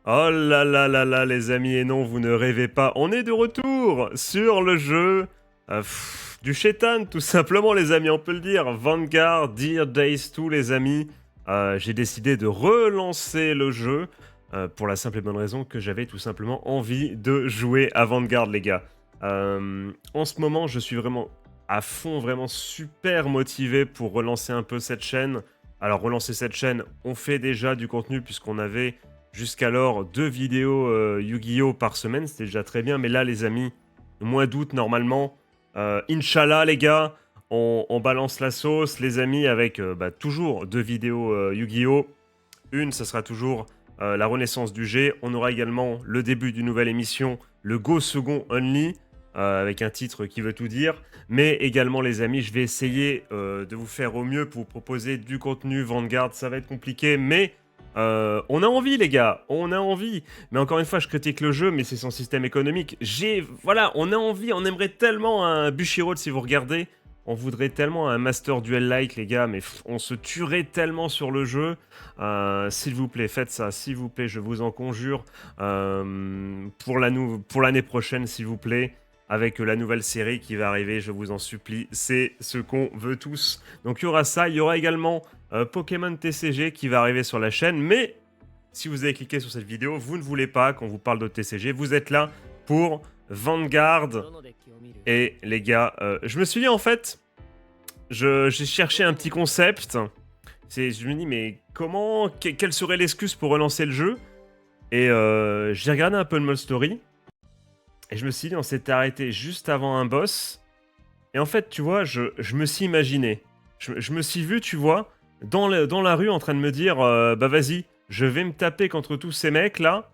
Oh là là là là, les amis, et non, vous ne rêvez pas. On est de retour sur le jeu du Chétan, tout simplement, les amis, on peut le dire. Vanguard, Dear Days 2, les amis. J'ai décidé de relancer le jeu pour la simple et bonne raison que j'avais tout simplement envie de jouer à Vanguard, les gars. En ce moment, je suis vraiment à fond, vraiment super motivé pour relancer un peu cette chaîne. Alors, relancer cette chaîne, on fait déjà du contenu puisqu'on avait jusqu'alors 2 vidéos Yu-Gi-Oh par semaine, c'était déjà très bien. Mais là, les amis, mois d'août, normalement, Inch'Allah, les gars, on balance la sauce, les amis, avec toujours 2 vidéos Yu-Gi-Oh! Une, ça sera toujours la renaissance du G. On aura également le début d'une nouvelle émission, le Go Second Only, avec un titre qui veut tout dire. Mais également, les amis, je vais essayer de vous faire au mieux pour vous proposer du contenu Vanguard. Ça va être compliqué, mais on a envie, les gars, on a envie. Mais encore une fois, je critique le jeu, mais c'est son système économique. Voilà, on a envie, on aimerait tellement un Bushiroad si vous regardez. On voudrait tellement un Master Duel like, les gars, mais on se tuerait tellement sur le jeu. S'il vous plaît, faites ça, s'il vous plaît, je vous en conjure. Pour l'année prochaine, s'il vous plaît, avec la nouvelle série qui va arriver, je vous en supplie, c'est ce qu'on veut tous. Donc il y aura ça, il y aura également Pokémon TCG qui va arriver sur la chaîne, mais si vous avez cliqué sur cette vidéo, vous ne voulez pas qu'on vous parle de TCG, vous êtes là pour Vanguard. Et les gars, je me suis dit en fait, j'ai cherché un petit concept. Je me dis, mais quelle serait l'excuse pour relancer le jeu? Et j'ai regardé un peu le mode story. Et je me suis dit, on s'était arrêté juste avant un boss. Et en fait, tu vois, je me suis imaginé. Je me suis vu, tu vois, dans la rue en train de me dire, bah vas-y, je vais me taper contre tous ces mecs là.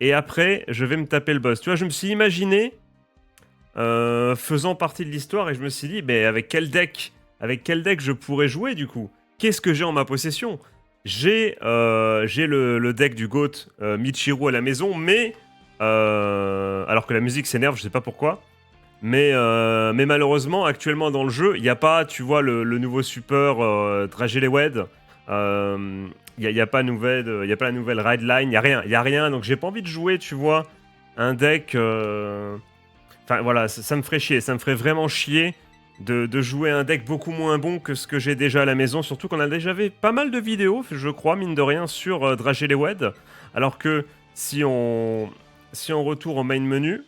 Et après, je vais me taper le boss. Tu vois, je me suis imaginé faisant partie de l'histoire et je me suis dit, mais avec quel deck je pourrais jouer du coup? Qu'est-ce que j'ai en ma possession? J'ai le deck du GOAT Michiru à la maison, mais alors que la musique s'énerve, je sais pas pourquoi. Mais malheureusement, actuellement dans le jeu, il n'y a pas, tu vois, le nouveau super Dragelewed. Il n'y a pas la nouvelle Ride Line, il y a rien. Donc j'ai pas envie de jouer, tu vois, un deck. Enfin voilà, ça me ferait chier, ça me ferait vraiment chier de jouer un deck beaucoup moins bon que ce que j'ai déjà à la maison. Surtout qu'on a déjà fait pas mal de vidéos, je crois, mine de rien, sur Dragelewed. Alors que si on retourne au main menu,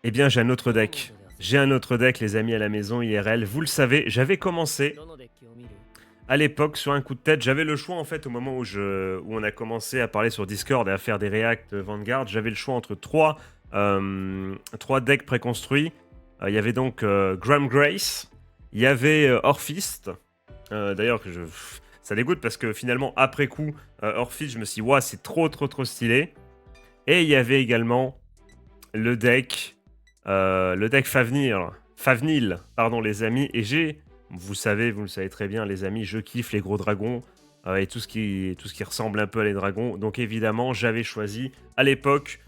eh bien, j'ai un autre deck. J'ai un autre deck, les amis, à la maison, IRL. Vous le savez, j'avais commencé à l'époque sur un coup de tête. J'avais le choix, en fait, au moment où on a commencé à parler sur Discord et à faire des reacts Vanguard. J'avais le choix entre trois decks préconstruits. Il y avait donc Graham Grace. Il y avait Orphist. D'ailleurs, ça dégoûte parce que finalement, après coup, Orphist, je me suis dit, ouais, c'est trop stylé. Et il y avait également le deck Favnil, pardon les amis, et vous le savez très bien les amis, je kiffe les gros dragons et tout ce qui ressemble un peu à les dragons, donc évidemment j'avais choisi à l'époque,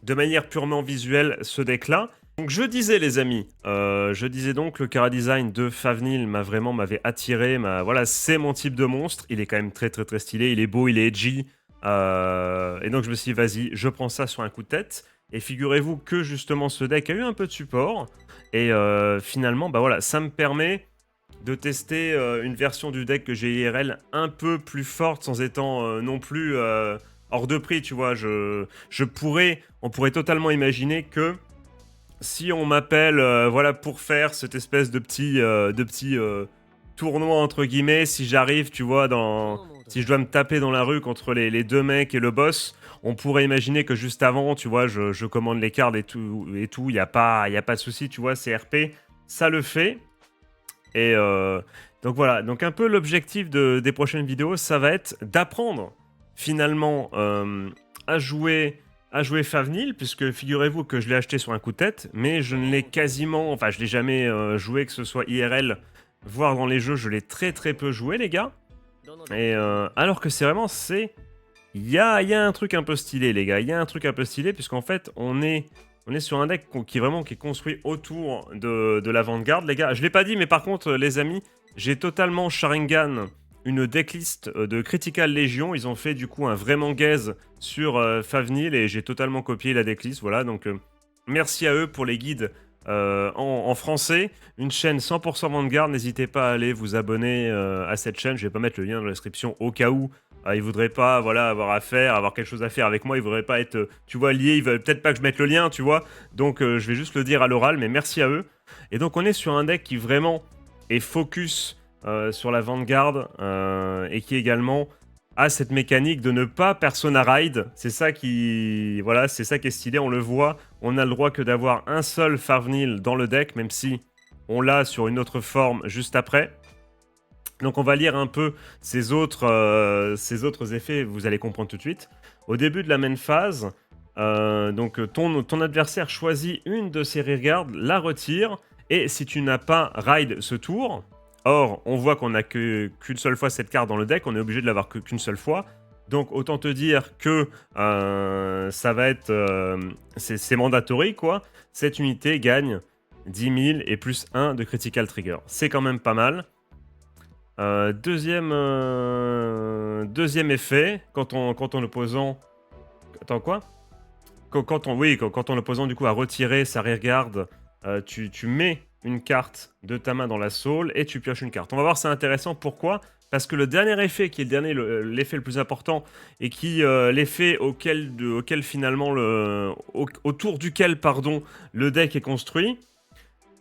de manière purement visuelle, ce deck là. Donc je disais les amis, je disais donc le chara design de Favnil m'avait attiré, voilà c'est mon type de monstre, il est quand même très stylé, il est beau, il est edgy, et donc je me suis dit vas-y, je prends ça sur un coup de tête. Et figurez-vous que justement ce deck a eu un peu de support. Et finalement, bah voilà, ça me permet de tester une version du deck que j'ai IRL un peu plus forte sans étant non plus hors de prix, tu vois. On pourrait totalement imaginer que si on m'appelle voilà, pour faire cette espèce de petit tournoi entre guillemets, si j'arrive, tu vois, si je dois me taper dans la rue contre les deux mecs et le boss, on pourrait imaginer que juste avant, tu vois, je commande les cartes et tout, il n'y a pas de souci, tu vois, c'est RP, ça le fait. Et donc voilà, donc un peu l'objectif des prochaines vidéos, ça va être d'apprendre finalement à jouer Favnil, puisque figurez-vous que je l'ai acheté sur un coup de tête, mais je ne l'ai je l'ai jamais joué, que ce soit IRL, voire dans les jeux, je l'ai très peu joué, les gars. Et alors que il y a un truc un peu stylé, les gars. Il y a un truc un peu stylé, puisqu'en fait, on est sur un deck qui est construit autour de la Vanguard, les gars. Je l'ai pas dit, mais par contre, les amis, j'ai totalement Sharingan une decklist de Critical Legion. Ils ont fait du coup un vrai mangaise sur Favnil et j'ai totalement copié la decklist. Voilà, donc merci à eux pour les guides en français. Une chaîne 100% Vanguard. N'hésitez pas à aller vous abonner à cette chaîne. Je vais pas mettre le lien dans la description au cas où ils voudraient pas voilà, avoir quelque chose à faire avec moi. Ils voudraient pas être, tu vois, liés. Ils veulent peut-être pas que je mette le lien, tu vois. Donc je vais juste le dire à l'oral, mais merci à eux. Et donc on est sur un deck qui vraiment est focus sur la Vanguard et qui également a cette mécanique de ne pas Persona Ride. C'est ça qui, voilà, c'est ça qui est stylé. On le voit. On a le droit que d'avoir un seul Favnil dans le deck, même si on l'a sur une autre forme juste après. Donc on va lire un peu ces autres effets, vous allez comprendre tout de suite. Au début de la main phase, donc ton adversaire choisit une de ses rearguards, la retire, et si tu n'as pas ride ce tour, or on voit qu'on n'a qu'une seule fois cette carte dans le deck, on est obligé de l'avoir qu'une seule fois, donc autant te dire que ça va être, c'est mandatory quoi, cette unité gagne 10 000 et plus 1 de critical trigger, c'est quand même pas mal. Deuxième effet, quand ton opposant... Attends, quoi? Quand ton opposant, du coup, a retiré sa rearguard, tu mets une carte de ta main dans la soul et tu pioches une carte. On va voir, c'est intéressant. Pourquoi? Parce que le dernier effet, qui est l'effet le plus important, et qui l'effet auquel finalement, autour duquel, pardon, le deck est construit,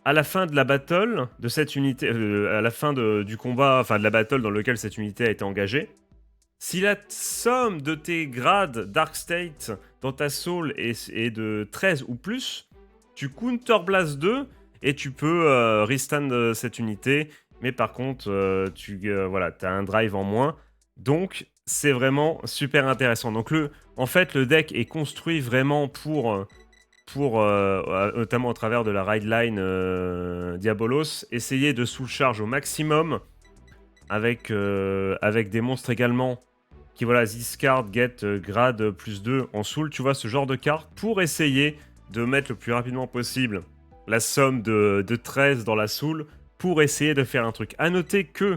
à la fin de la battle de cette unité, à la fin du combat, enfin de la battle dans lequel cette unité a été engagée, si la somme de tes grades Dark State dans ta soul est de 13 ou plus, tu counterblast 2 et tu peux restand cette unité, mais par contre, voilà, tu as un drive en moins, donc c'est vraiment super intéressant. Donc en fait, le deck est construit vraiment pour notamment au travers de la ride line Diabolos, essayer de sous-charge au maximum avec des monstres également qui, voilà, this card get grade plus 2 en soul, tu vois, ce genre de carte, pour essayer de mettre le plus rapidement possible la somme de 13 dans la soul, pour essayer de faire un truc. À noter que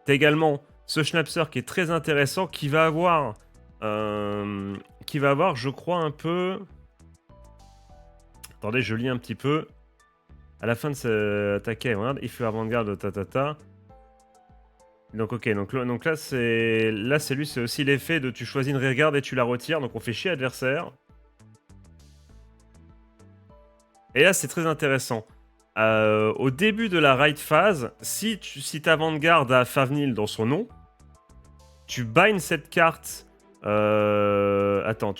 t'as également ce Schnapser qui est très intéressant, qui va avoir, je crois, un peu... Attendez, je lis un petit peu. À la fin de ce attaquer, regarde, if you avant-garde, ta. Donc ok, donc là c'est lui, c'est aussi l'effet de tu choisis une rearguard et tu la retires, donc on fait chier l'adversaire. Et là c'est très intéressant. Au début de la ride phase, si ta avant-garde a Favnil dans son nom, tu binds cette carte. Tu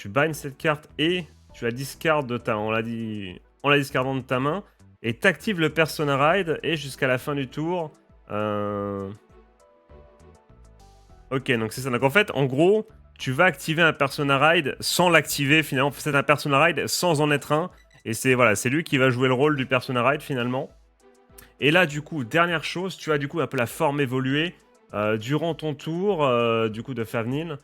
binds cette carte et tu la discardes de ta... en la discardant de ta main, et t'actives le Persona Ride, et jusqu'à la fin du tour... Ok, donc c'est ça. Donc en fait, en gros, tu vas activer un Persona Ride sans l'activer, finalement. C'est un Persona Ride sans en être un, et c'est voilà, c'est lui qui va jouer le rôle du Persona Ride, finalement. Et là, du coup, dernière chose, tu as du coup un peu la forme évoluée durant ton tour, du coup, de Favnil.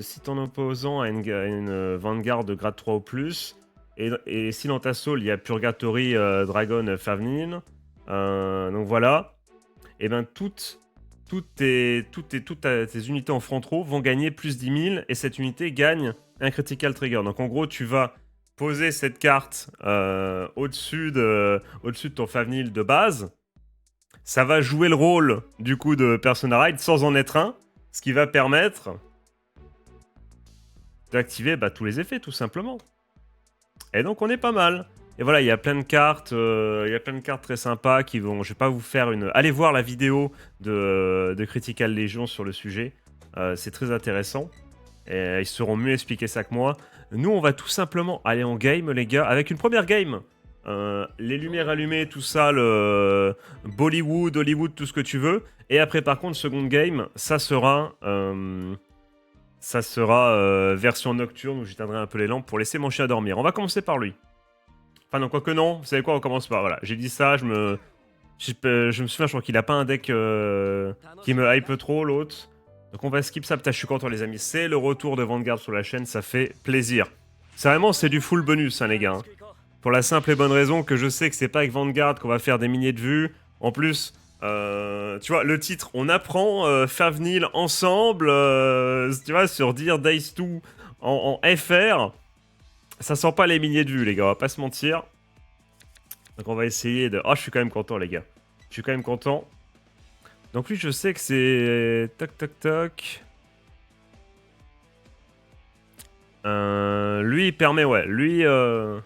Si ton opposant a une Vanguard de grade 3 ou plus, et si dans ta soul il y a Purgatory Dragon Favnil, donc voilà, et ben toutes tes unités en front row vont gagner plus 10 000, et cette unité gagne un critical trigger. Donc en gros, tu vas poser cette carte au-dessus de ton Favnil de base. Ça va jouer le rôle du coup de Persona Ride sans en être un, ce qui va permettre d'activer tous les effets, tout simplement. Et donc on est pas mal. Et voilà, il y a plein de cartes, très sympas qui vont... Je vais pas vous faire une... Allez voir la vidéo de Critical Legion sur le sujet. C'est très intéressant. Et ils sauront mieux expliquer ça que moi. Nous, on va tout simplement aller en game, les gars, avec une première game. Les lumières allumées, tout ça, le Bollywood, Hollywood, tout ce que tu veux. Et après, par contre, seconde game, ça sera version nocturne où j'éteindrai un peu les lampes pour laisser mon chien dormir. On va commencer par lui. Enfin non, quoique non, vous savez quoi, on commence par... Voilà, j'ai dit ça, je me souviens, je crois qu'il a pas un deck qui me hype trop, l'autre. Donc on va skip ça, putain, je suis content les amis. C'est le retour de Vanguard sur la chaîne, ça fait plaisir. C'est du full bonus, hein, les gars. Hein. Pour la simple et bonne raison que je sais que c'est pas avec Vanguard qu'on va faire des milliers de vues. En plus, Tu vois, le titre, on apprend Favnil ensemble, tu vois, sur Dear Days 2 en FR. Ça sent pas les milliers de vues, les gars, on va pas se mentir. Donc on va essayer de... Oh, je suis quand même content, les gars. Je suis quand même content. Donc lui, je sais que c'est... Toc, toc, toc. Lui, il permet, ouais. Lui, je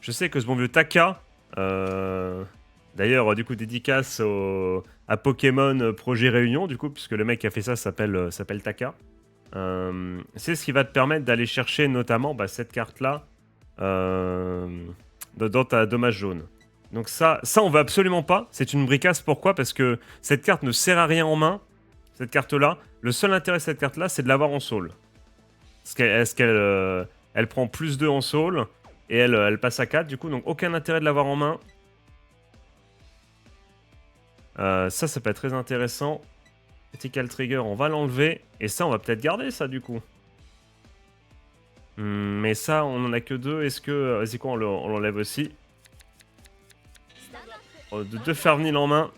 sais que ce bon vieux Taka... D'ailleurs, du coup, dédicace à Pokémon Projet Réunion, du coup, puisque le mec qui a fait ça s'appelle Taka. C'est ce qui va te permettre d'aller chercher notamment cette carte-là dans ta dommage jaune. Donc ça on veut absolument pas. C'est une bricasse. Pourquoi? Parce que cette carte ne sert à rien en main. Cette carte-là, le seul intérêt de cette carte-là, c'est de l'avoir en soul. Est-ce qu'elle elle prend plus 2 en soul et elle passe à 4 du coup, donc aucun intérêt de l'avoir en main. Ça peut être très intéressant. Critical Trigger, on va l'enlever. Et ça, on va peut-être garder ça du coup. Mais ça, on en a que 2. Est-ce que... Vas-y quoi, on l'enlève aussi. Deux Farnil en main.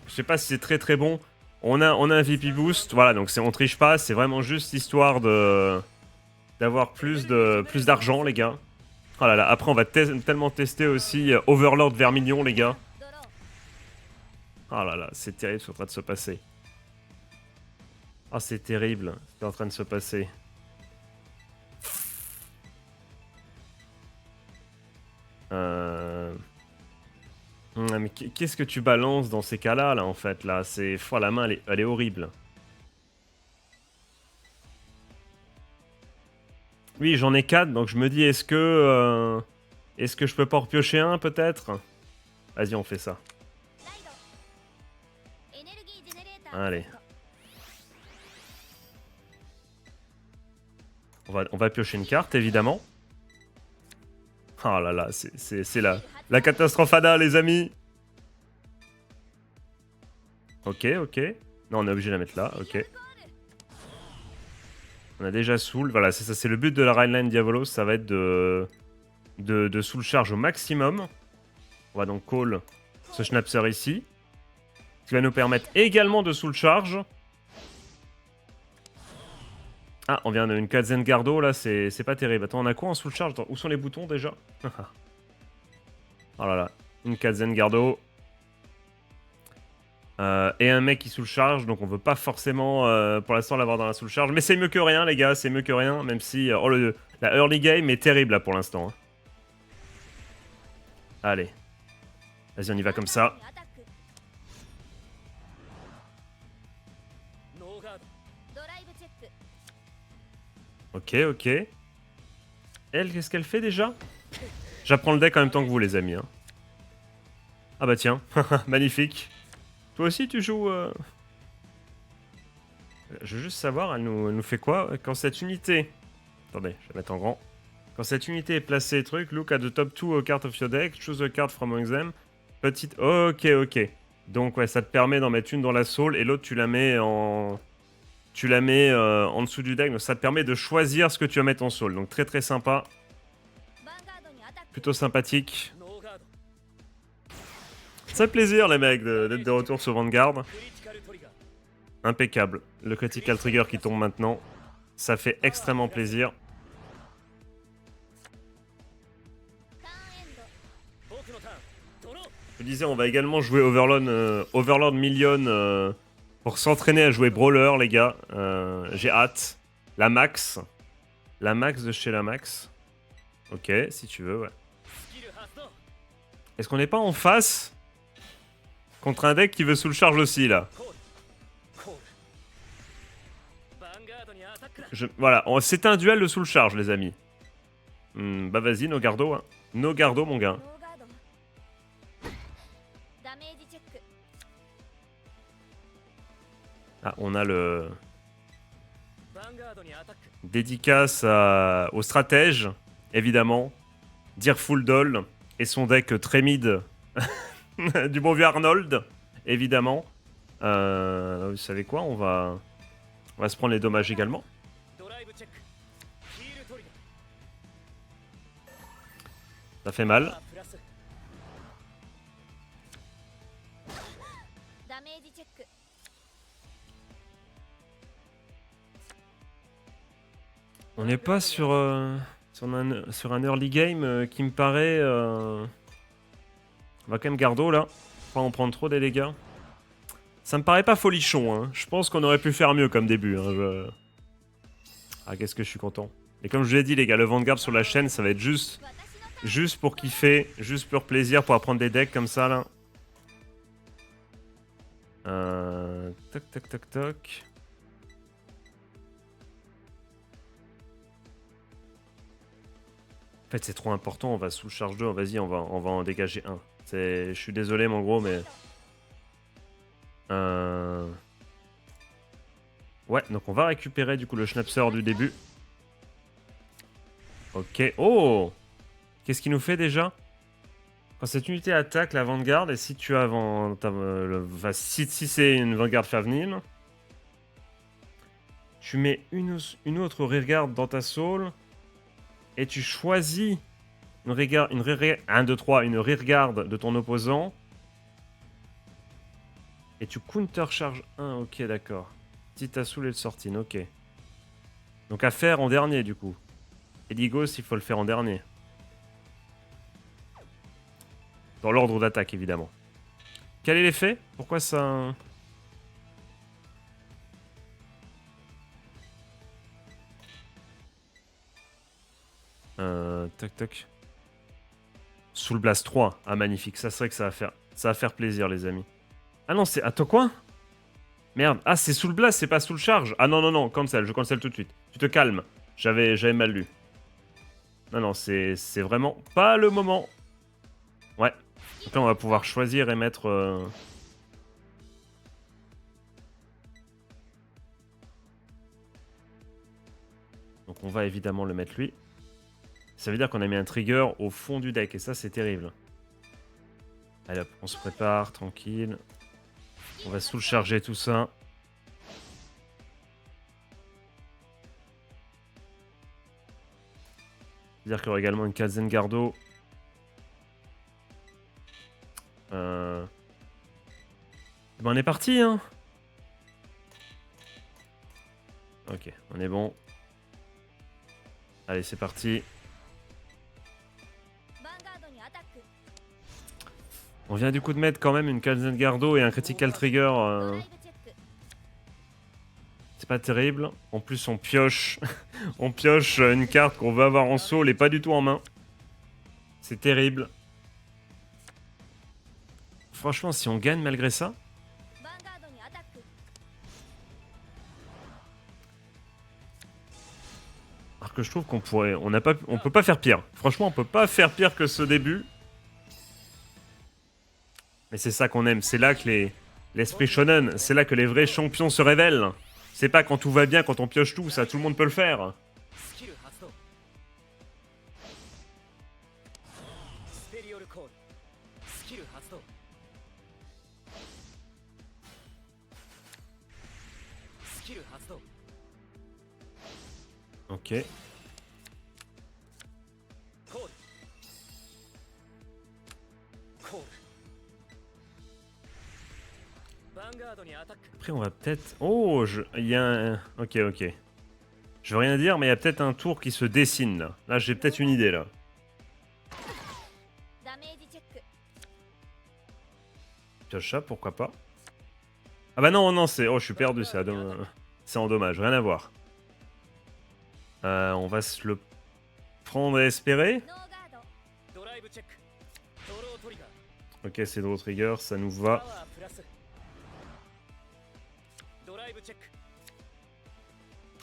Je sais pas si c'est très très bon. On a un VP boost. Voilà, donc on triche pas. C'est vraiment juste histoire d'avoir plus d'argent, les gars. Oh là là, après on va tellement tester aussi Overlord Vermilion, les gars. Oh là là, c'est terrible ce qui est en train de se passer. Ah, c'est terrible ce qui est en train de se passer. Mais qu'est-ce que tu balances dans ces cas-là, là, en fait, là? C'est... la main, elle est horrible. Oui, j'en ai 4, donc je me dis, est-ce que je peux pas en repiocher un, peut-être? Vas-y, on fait ça. Allez. On va piocher une carte, évidemment. Oh là là, c'est la catastrophada, les amis. Ok. Non, on est obligé de la mettre là, ok. On a déjà soul. Voilà, c'est ça, c'est le but de la Rhineland Diabolos. Ça va être de soul charge au maximum. On va donc call ce Schnapser ici. Ce qui va nous permettre également de soul charge. Ah, on vient d'une Kazengardo, là, c'est pas terrible. Attends, on a quoi en soul charge? Attends, où sont les boutons déjà? Oh là là, une Kazengardo. Et un mec qui soul charge, donc on veut pas forcément pour l'instant l'avoir dans la soul charge. Mais c'est mieux que rien, les gars, c'est mieux que rien. Même si la early game est terrible là pour l'instant. Hein. Allez. Vas-y, on y va comme ça. Ok. Elle, qu'est-ce qu'elle fait déjà? J'apprends le deck en même temps que vous, les amis. Hein. Ah bah tiens, magnifique. Toi aussi, tu joues... Je veux juste savoir, elle nous fait quoi? Quand cette unité... Attendez, je vais mettre en grand. Quand cette unité est placée, truc, look at the top 2 cards of your deck, choose a card from among them. Petite... Ok. Donc ouais, ça te permet d'en mettre une dans la soul et l'autre tu la mets en... en dessous du deck, donc ça te permet de choisir ce que tu vas mettre en soul. Donc très sympa. Plutôt sympathique. Ça fait plaisir les mecs d'être de retour sur Vanguard. Impeccable. Le Critical Trigger qui tombe maintenant. Ça fait extrêmement plaisir. Je disais, on va également jouer Overlord Million pour s'entraîner à jouer Brawler, les gars. J'ai hâte. La max. La max de chez la max. Ok, si tu veux, ouais. Est-ce qu'on n'est pas en face contre un deck qui veut soul charge aussi, là? Voilà, c'est un duel de soul charge, les amis. Bah vas-y, no gardo. Hein. No gardo, mon gars. Ah, on a le... Dédicace au stratège, évidemment. Dearful Doll et son deck très mid du bon vieux Arnold, évidemment. Vous savez quoi, on va se prendre les dommages également. Ça fait mal. On n'est pas sur un early game qui me paraît... On va quand même gardo là. Pas en prendre trop des dégâts. Ça me paraît pas folichon, hein. Je pense qu'on aurait pu faire mieux comme début. Hein. Ah, qu'est-ce que je suis content. Et comme je vous l'ai dit, les gars, le Vanguard sur la chaîne, ça va être juste pour kiffer, juste pour plaisir, pour apprendre des decks comme ça, là. Toc, toc, toc, toc. En fait, c'est trop important, on va sous charge 2, vas-y, on va en dégager un. Je suis désolé, mon gros, mais... Ouais, donc on va récupérer, du coup, le Schnapser du début. Ok. Oh! Qu'est-ce qu'il nous fait, déjà? Quand cette unité attaque la Vanguard, et si tu as si c'est une Vanguard Favnil, tu mets une autre Rearguard dans ta soul, et tu choisis une Rearguard, 1, 2, 3, une Rearguard de ton opposant, et tu counter-charge 1, ok, d'accord. Si ta soul est de sortie, ok. Donc à faire en dernier, du coup. Eligos, il faut le faire en dernier. Dans l'ordre d'attaque, évidemment. Quel est l'effet? Pourquoi ça... Toc toc. Soul Blast 3. Ah, magnifique. Ça, c'est vrai que ça va faire plaisir, les amis. Ah non, c'est... Attends, quoi? Merde. Ah, c'est Soul Blast, c'est pas Soul Charge. Ah non, non, non. Cancel. Je cancel tout de suite. Tu te calmes. J'avais mal lu. Non, non, c'est vraiment pas le moment. Ouais. Donc là, on va pouvoir choisir et mettre... Donc on va évidemment le mettre lui. Ça veut dire qu'on a mis un trigger au fond du deck, et ça, c'est terrible. Allez hop, on se prépare, tranquille. On va sous-charger tout ça. C'est-à-dire qu'il y aura également une Kazengardo. Ben on est parti, hein. Ok, on est bon. Allez, c'est parti. On vient du coup de mettre quand même une Kazengardo et un Critical Trigger. C'est pas terrible. En plus, on pioche, on pioche une carte qu'on veut avoir en soul et pas du tout en main. C'est terrible. Franchement, si on gagne malgré ça... Alors que je trouve qu'on pourrait... On peut pas faire pire. Franchement, on peut pas faire pire que ce début. Mais c'est ça qu'on aime. C'est là que l'esprit shonen, c'est là que les vrais champions se révèlent. C'est pas quand tout va bien, quand on pioche tout, ça, tout le monde peut le faire. Ok. Après, on va peut-être... Oh, il y a un... Ok, ok. Je veux rien dire, mais il y a peut-être un tour qui se dessine, là. Là, j'ai peut-être une idée, là. Pioche ça, pourquoi pas. Ah bah non, non, c'est... Oh, je suis perdu, c'est en dommage, rien à voir. On va se le prendre et espérer. Ok, c'est Draw Trigger, ça nous va.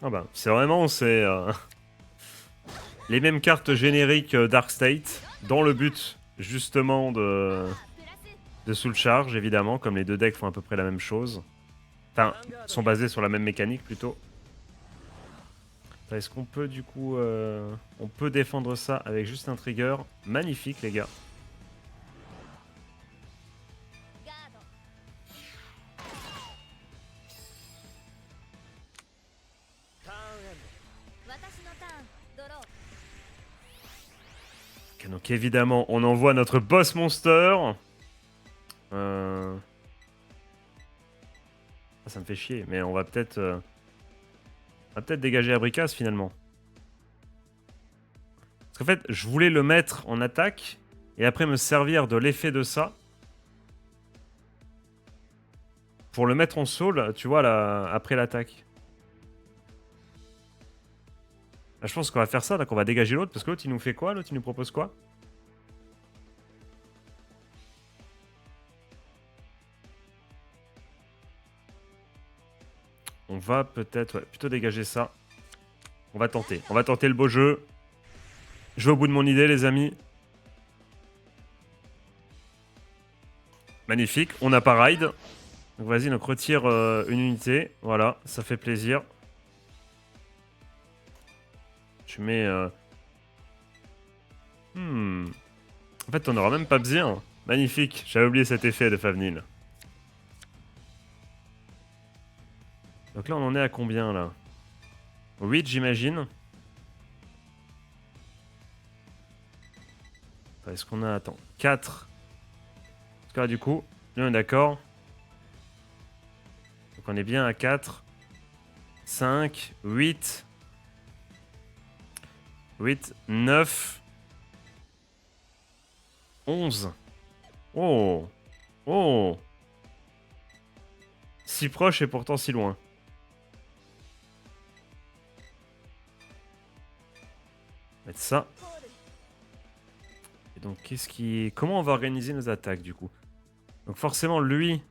Ah bah, c'est vraiment... les mêmes cartes génériques Dark State, dans le but, justement, de Soul Charge, évidemment, comme les deux decks font à peu près la même chose. Enfin, sont basés sur la même mécanique, plutôt. Est-ce qu'on peut, du coup... on peut défendre ça avec juste un trigger. Magnifique, les gars. Ok, donc évidemment, on envoie notre boss monster. Ah, ça me fait chier, mais on va peut-être... dégager Abricas, finalement. qu'en fait, je voulais le mettre en attaque et après me servir de l'effet de ça pour le mettre en soul, tu vois, là, après l'attaque. Là, je pense qu'on va faire ça, là, qu'on va dégager l'autre, parce que l'autre, il nous fait quoi? L'autre, il nous propose quoi? On va peut-être plutôt dégager ça. On va tenter le beau jeu. Je vais au bout de mon idée, les amis. Magnifique, on n'a pas raid. Donc vas-y, donc retire une unité. Voilà, ça fait plaisir. Tu mets... En fait, on n'aura même pas besoin. Magnifique, j'avais oublié cet effet de Favnil. Donc là, on en est à combien, là? 8, j'imagine. Est-ce qu'on a... Attends, 4. En tout cas, du coup, là, on est d'accord. Donc on est bien à 4. 5, 8. 8, 9. 11. Oh. Oh. Si proche et pourtant si loin. Mettre ça. Et donc, qu'est-ce qui... Comment on va organiser nos attaques, du coup? Donc forcément, lui,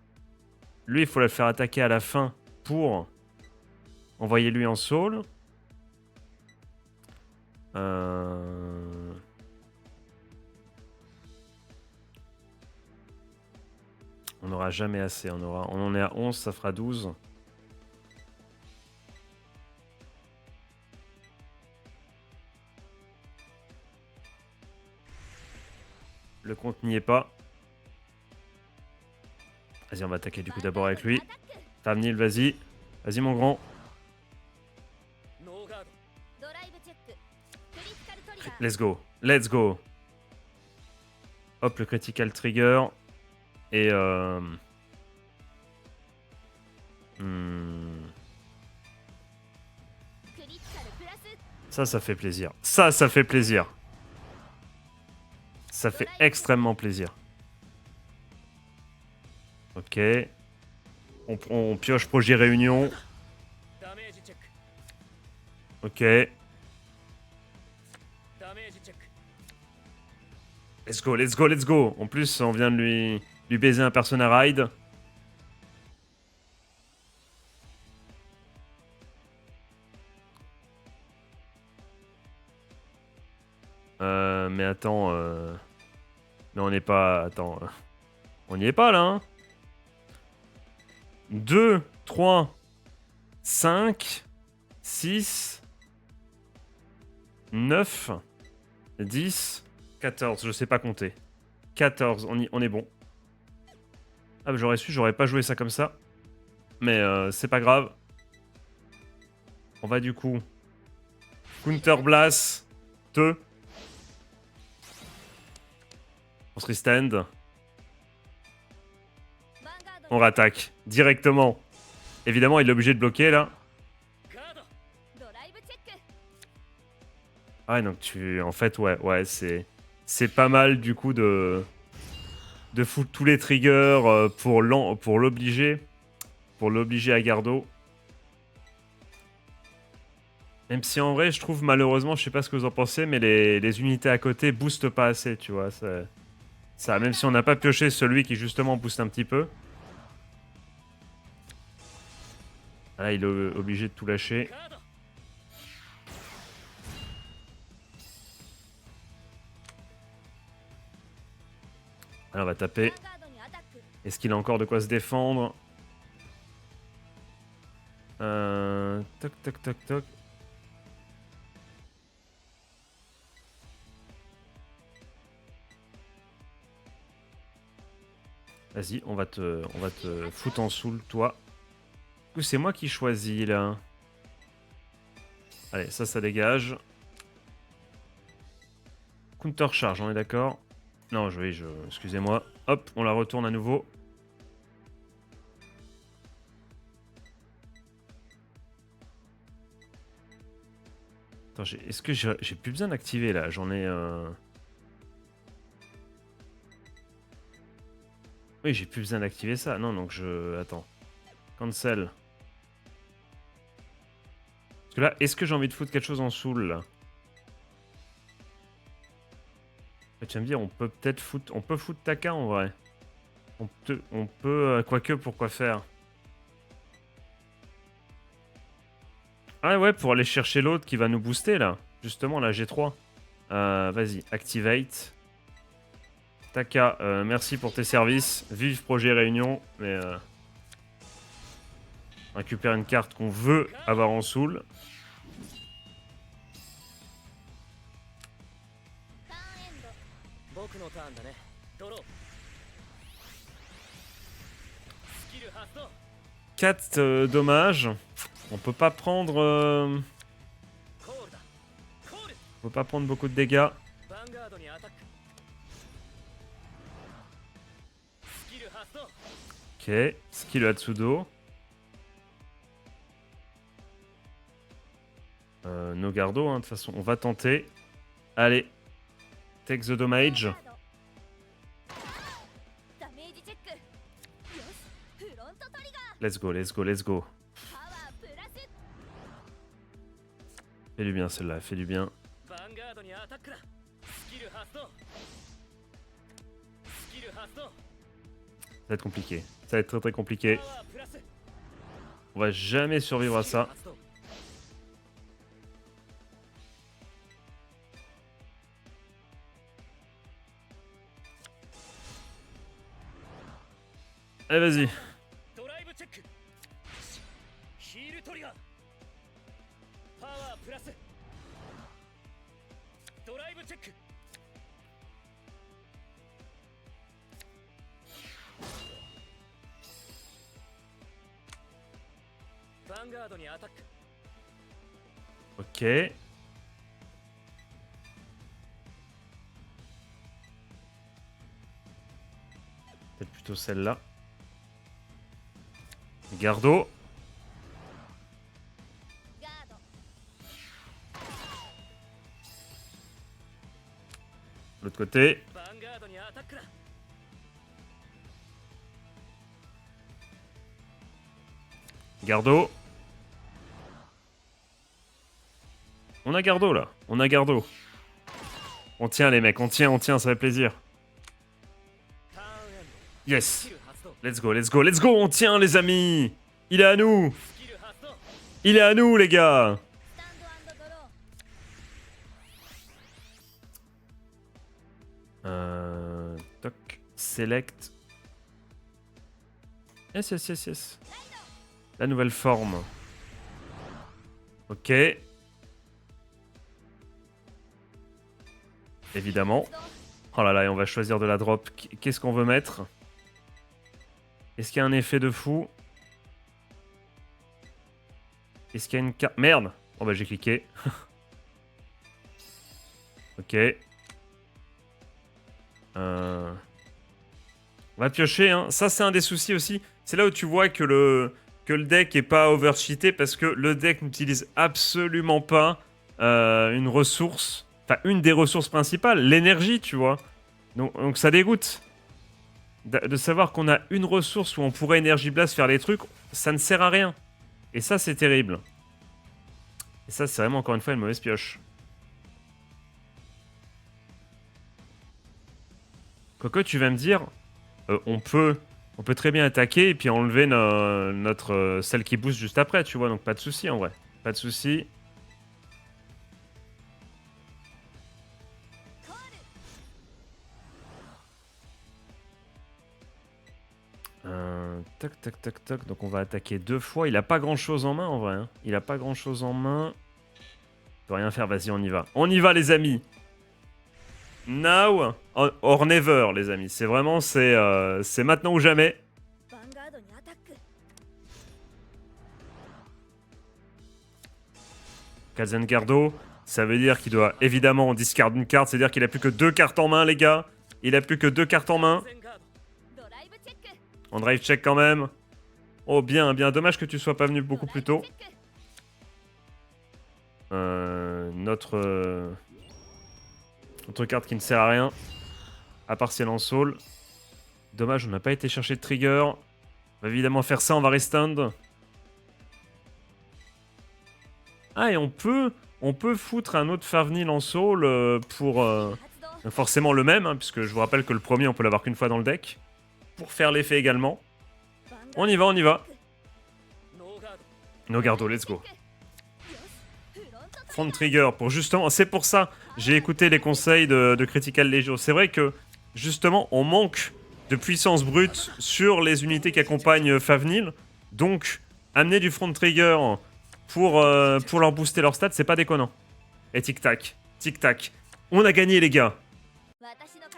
il faut le faire attaquer à la fin pour envoyer lui en soul. On n'aura jamais assez. On en est à 11, ça fera 12. Le compte n'y est pas. Vas-y, on va attaquer du coup d'abord avec lui. Tamnil, vas-y. Vas-y, mon grand. Let's go. Let's go. Hop, le critical trigger. Et ça fait plaisir. Ça fait plaisir. Ça fait extrêmement plaisir. Ok. On pioche projet réunion. Ok. Let's go, let's go, let's go. En plus, on vient de lui baiser un persona ride. Mais attends. Non, on n'est pas... Attends. On n'y est pas, là, hein. 2, 3, 5, 6, 9, 10, 14. Je sais pas compter. 14, on est bon. Ah, bah, j'aurais su, j'aurais pas joué ça comme ça. Mais c'est pas grave. On va du coup... Counter Blast 2. On se restand. On rattaque directement. Évidemment, il est obligé de bloquer là. Ah, donc tu... En fait, ouais, c'est pas mal du coup de foutre tous les triggers pour l'obliger. Pour l'obliger à gardo. Même si en vrai, je trouve malheureusement, je sais pas ce que vous en pensez, mais les unités à côté boostent pas assez, tu vois. Ça, même si on n'a pas pioché celui qui justement booste un petit peu. Là, il est obligé de tout lâcher. Alors, on va taper. Est-ce qu'il a encore de quoi se défendre? Toc, toc, toc, toc. Vas-y, on va te foutre en soul, toi. Du coup, c'est moi qui choisis, là. Allez, ça dégage. Counter charge, on est d'accord? Non, excusez-moi. Hop, on la retourne à nouveau. Attends, est-ce que j'ai plus besoin d'activer là? J'en ai... Oui, j'ai plus besoin d'activer ça. Non, donc je... Attends. Cancel. Parce que là, est-ce que j'ai envie de foutre quelque chose en soul là? Tu vas me dire, on peut peut-être foutre... On peut foutre Taka en vrai. On peut... quoique, pourquoi faire? Ah ouais, pour aller chercher l'autre qui va nous booster là. Justement, la G3. Vas-y, activate. Taka, merci pour tes services. Vive projet Réunion. Mais on récupère une carte qu'on veut avoir en soul. Quatre dommages. On peut pas prendre... On peut pas prendre beaucoup de dégâts. Ok, skill Hatsudo. No Gardo, hein, de toute façon, on va tenter. Allez, take the damage. Let's go, let's go, let's go. Fait du bien celle-là, fait du bien. Ça va être compliqué. Ça va être très très compliqué. On va jamais survivre à ça. Allez, vas-y. Ok. Peut-être plutôt celle-là. Gardo. L'autre côté. Gardo. On a Gardo là. On a Gardo. On tient les mecs. On tient, ça fait plaisir. Yes. Let's go, let's go, let's go. On tient les amis. Il est à nous. Il est à nous les gars. Toc. Select. Yes, yes, yes, yes. La nouvelle forme. Ok. Évidemment. Oh là là, et on va choisir de la drop. Qu'est-ce qu'on veut mettre? Est-ce qu'il y a un effet de fou? Est-ce qu'il y a une carte... Merde! Oh bah j'ai cliqué. Ok. On va piocher, hein. Ça, c'est un des soucis aussi. C'est là où tu vois que le deck est pas overcheaté parce que le deck n'utilise absolument pas une ressource... Enfin, une des ressources principales, l'énergie, tu vois. Donc ça dégoûte. De savoir qu'on a une ressource où on pourrait Energy Blast faire les trucs, ça ne sert à rien. Et ça, c'est terrible. Et ça, c'est vraiment, encore une fois, une mauvaise pioche. Coco, tu vas me dire, on peut très bien attaquer et puis enlever notre celle qui booste juste après, tu vois. Donc pas de souci en vrai. Pas de souci. Toc, toc, toc, toc. Donc on va attaquer 2 fois. Il a pas grand chose en main en vrai. Hein. Il a pas grand chose en main. Il peut rien faire. Vas-y, on y va. On y va, les amis. Now or never, les amis. C'est vraiment, c'est maintenant ou jamais. Kazengardo, ça veut dire qu'il doit évidemment discard une carte. C'est-à-dire qu'il a plus que 2 cartes en main, les gars. Il a plus que 2 cartes en main. On drive check quand même. Oh, bien, bien. Dommage que tu sois pas venu beaucoup plus tôt. notre carte qui ne sert à rien. À part si elle en soul. Dommage, on n'a pas été chercher de trigger. On va évidemment faire ça, on va restand. Ah, et on peut foutre un autre Favnil en soul pour... forcément le même, hein, puisque je vous rappelle que le premier, on peut l'avoir qu'une fois dans le deck. Pour faire l'effet également. On y va, on y va. Nogardo, let's go. Front trigger pour justement... C'est pour ça, j'ai écouté les conseils de Critical Legio. C'est vrai que, justement, on manque de puissance brute sur les unités qui accompagnent Favnil. Donc, amener du front trigger pour leur booster leur stats, c'est pas déconnant. Et tic-tac, tic-tac. On a gagné, les gars.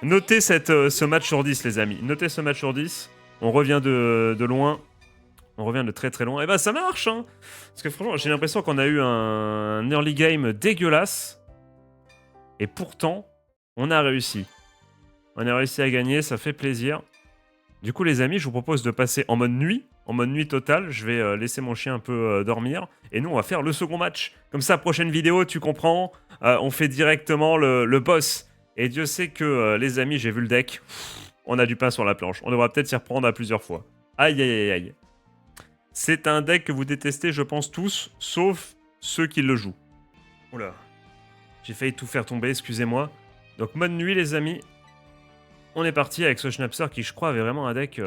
Notez ce match sur 10, les amis. Notez ce match sur 10. On revient de loin. On revient de très très loin. Et bah ça marche, hein. Parce que franchement, j'ai l'impression qu'on a eu un early game dégueulasse. Et pourtant, on a réussi. On a réussi à gagner, ça fait plaisir. Du coup, les amis, je vous propose de passer en mode nuit. En mode nuit totale. Je vais laisser mon chien un peu dormir. Et nous, on va faire le second match. Comme ça, prochaine vidéo, tu comprends. On fait directement le boss. Et Dieu sait que, les amis, j'ai vu le deck. On a du pain sur la planche. On devra peut-être s'y reprendre à plusieurs fois. Aïe, aïe, aïe, aïe. C'est un deck que vous détestez, je pense, tous, sauf ceux qui le jouent. Oula. J'ai failli tout faire tomber, excusez-moi. Donc, mode nuit, les amis. On est parti avec ce Schnapser qui, je crois, avait vraiment un deck...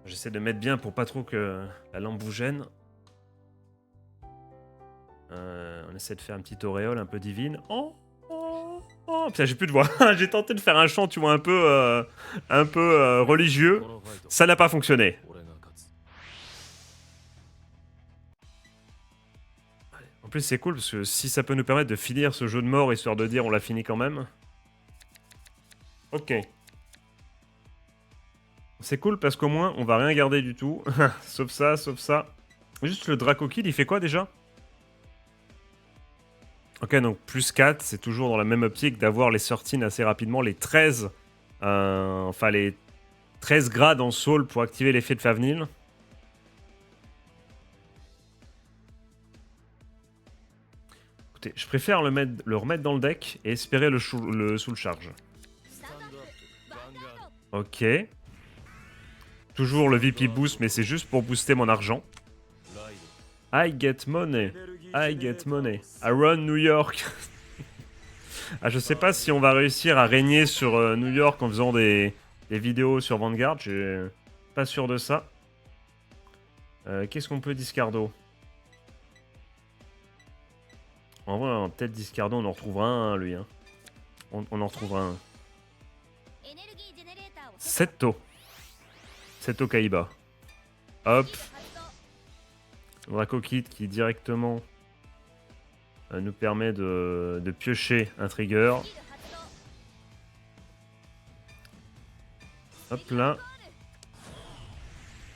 J'essaie de mettre bien pour pas trop que la lampe vous gêne. On essaie de faire un petit auréole un peu divine. Oh, oh, oh. Putain, j'ai plus de voix. J'ai tenté de faire un chant, tu vois, un peu religieux. Ça n'a pas fonctionné. En plus, c'est cool parce que si ça peut nous permettre de finir ce jeu de mort, histoire de dire on l'a fini quand même. Ok. C'est cool parce qu'au moins, on va rien garder du tout. Sauf ça, sauf ça. Juste le Draco Kid, il fait quoi déjà? Ok, donc plus 4, c'est toujours dans la même optique d'avoir les 13 assez rapidement, les 13, enfin les 13 grades en soul pour activer l'effet de Favnil. Écoutez, je préfère le remettre dans le deck et espérer le soul charge. Ok. Toujours le VP boost, mais c'est juste pour booster mon argent. I get money. I get money. I run New York. Ah, je sais pas si on va réussir à régner sur New York en faisant des vidéos sur Vanguard. Je suis pas sûr de ça. Qu'est-ce qu'on peut discardo? En vrai, peut-être discardo, on en retrouvera un, lui. Hein. On en retrouvera un. Setto. Setto Kaiba. Hop. Draco Kid qui directement nous permet de piocher un trigger. Hop là.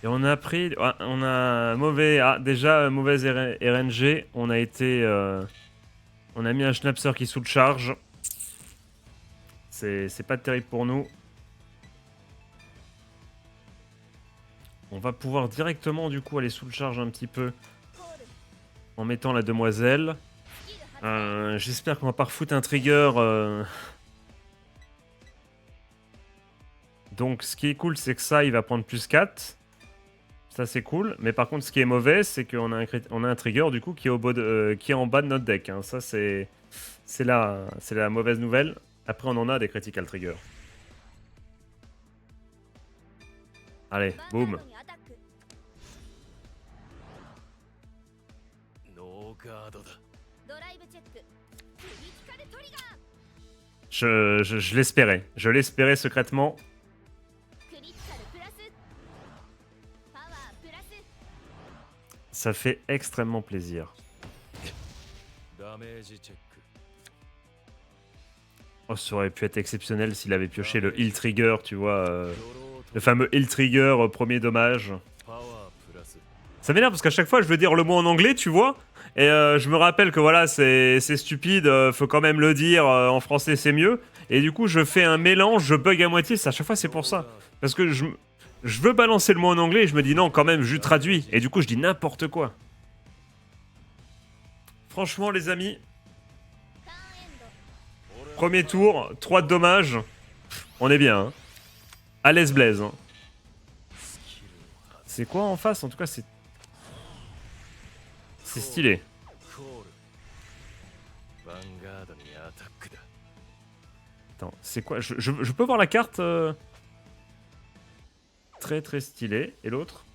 Et on a pris... on a mauvais... Ah, déjà, mauvaise RNG. On a été... on a mis un Schnapser qui sous-charge. C'est pas terrible pour nous. On va pouvoir directement, du coup, aller sous-charge un petit peu. En mettant la demoiselle. J'espère qu'on va pas refoutre un trigger. Donc, ce qui est cool, c'est que ça, il va prendre plus 4. Ça, c'est cool. Mais par contre, ce qui est mauvais, c'est qu'on a un trigger, du coup, qui est, qui est en bas de notre deck. Hein. Ça, c'est la mauvaise nouvelle. Après, on en a des critical triggers. Allez, boum. Je l'espérais. Je l'espérais secrètement. Ça fait extrêmement plaisir. Oh, ça aurait pu être exceptionnel s'il avait pioché le heal trigger, tu vois. Le fameux heal trigger, premier dommage. Ça m'énerve parce qu'à chaque fois je veux dire le mot en anglais, tu vois. Et je me rappelle que voilà, c'est stupide, faut quand même le dire, en français c'est mieux. Et du coup je fais un mélange, je bug à moitié, à chaque fois c'est pour ça. Parce que je veux balancer le mot en anglais et je me dis non quand même, je traduis. Et du coup je dis n'importe quoi. Franchement, les amis, premier tour, 3 de dommages. On est bien, hein. À l'aise Blaze. Hein. C'est quoi en face? En tout cas, c'est... C'est stylé. Attends, c'est quoi je peux voir la carte Très très stylé. Et l'autre?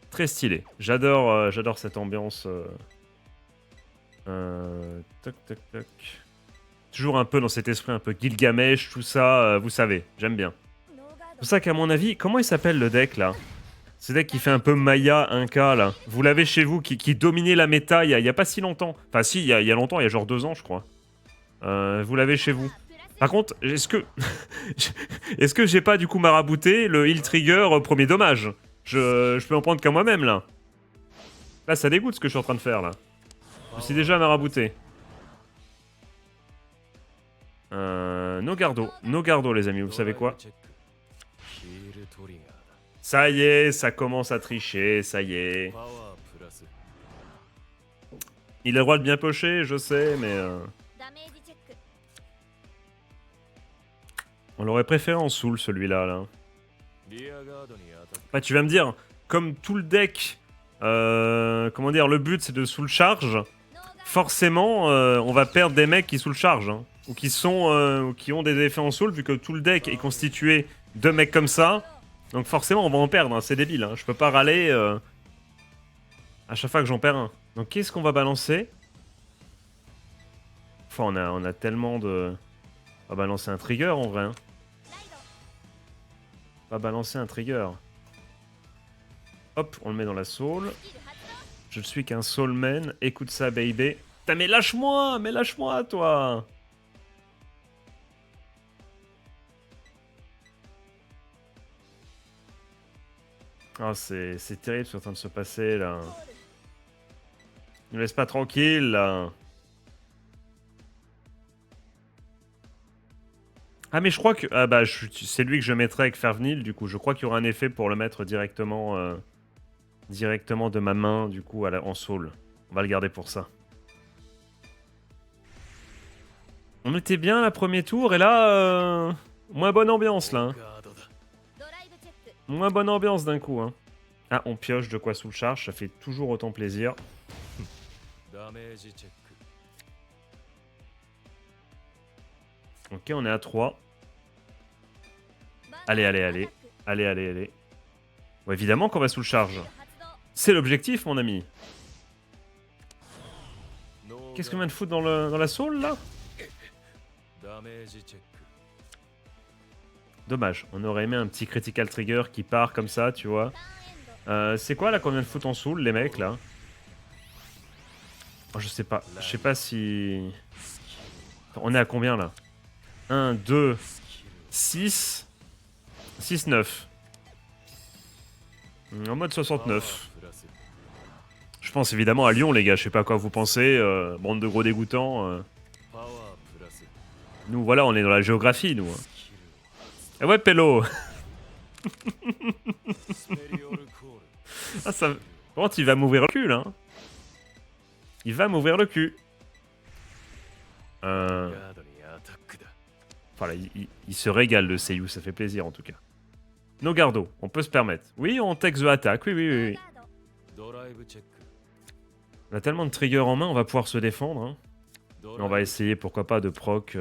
Très stylé. J'adore cette ambiance. Toc toc toc. Toujours un peu dans cet esprit un peu Gilgamesh, tout ça, vous savez, j'aime bien. C'est pour ça qu'à mon avis, comment il s'appelle le deck là? Ce deck qui fait un peu Maya Inca là. Vous l'avez chez vous, qui dominait la méta il y a pas si longtemps. Enfin si, il y a longtemps, il y a genre 2 ans je crois. Vous l'avez chez vous. Par contre, est-ce que... est-ce que j'ai pas du coup marabouté le heal trigger premier dommage? Je peux en prendre qu'à moi-même là. Là ça dégoûte ce que je suis en train de faire là. Je suis déjà marabouté. No Gardo les amis, vous savez quoi? Ça y est, ça commence à tricher, ça y est. Il a le droit de bien pocher, je sais, mais... On l'aurait préféré en soul celui-là, là. Bah, tu vas me dire, comme tout le deck, comment dire, le but c'est de soul charge, forcément, on va perdre des mecs qui soul charge, hein, ou qui ont des effets en soul, vu que tout le deck est constitué de mecs comme ça. Donc forcément, on va en perdre, hein, c'est débile. Hein. Je peux pas râler à chaque fois que j'en perds un. Donc qu'est-ce qu'on va balancer? Enfin, on a tellement de... On va balancer un trigger en vrai. Hein. On va balancer un trigger. Hop, on le met dans la soul. Je ne suis qu'un soulman. Écoute ça, baby. Putain, mais lâche-moi, toi. Oh, c'est terrible ce qui est en train de se passer, là. Ne laisse pas tranquille, là. Ah, mais je crois que... Ah bah, c'est lui que je mettrais avec Fervnil, du coup. Je crois qu'il y aura un effet pour le mettre directement... directement de ma main, du coup, en soul. On va le garder pour ça. On était bien la premier tour, et là... moins bonne ambiance, là. Hein. Moins bonne ambiance d'un coup, hein. Ah, on pioche de quoi sous le charge, ça fait toujours autant plaisir. Ok, on est à 3. Allez. Allez. Bon, évidemment qu'on va sous le charge. C'est l'objectif, mon ami. Qu'est-ce qu'on vient de foutre dans la soul, là? Dommage, on aurait aimé un petit critical trigger qui part comme ça, tu vois. C'est quoi, là, qu'on vient de foutre en soul, les mecs, là? Oh, je sais pas si... On est à combien, là? 1, 2, 6... 6, 9. En mode 69. Je pense évidemment à Lyon, les gars. Je sais pas à quoi vous pensez. Bande de gros dégoûtants. Nous, voilà, on est dans la géographie, nous. Hein. Eh ouais, Pello. Ah, ça... Par contre, il va m'ouvrir le cul, là. Il va m'ouvrir le cul. Voilà, il se régale, le Seiyu. Ça fait plaisir, en tout cas. No Gardo, on peut se permettre. Oui, on take the attack. Oui. On a tellement de triggers en main, on va pouvoir se défendre. Hein. Mais on va essayer, pourquoi pas, de proc...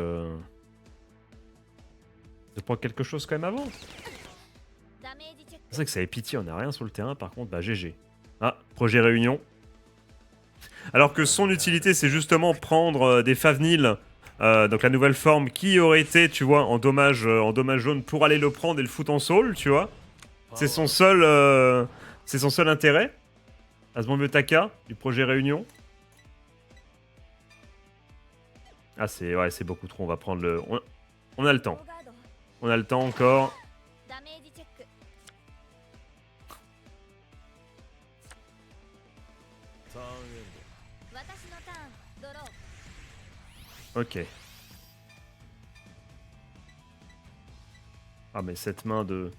De proc quelque chose quand même avant. C'est vrai que ça avait pitié, on n'a rien sur le terrain. Par contre, bah GG. Ah, projet réunion. Alors que son utilité, c'est justement prendre des Favnil... donc la nouvelle forme qui aurait été, tu vois, en dommage jaune pour aller le prendre et le foutre en soul, tu vois. C'est son seul intérêt. Asmonvio Taka, du projet Réunion. Ah, c'est beaucoup trop, on va prendre le... On a le temps. On a le temps encore. Ok. Ah mais cette main de...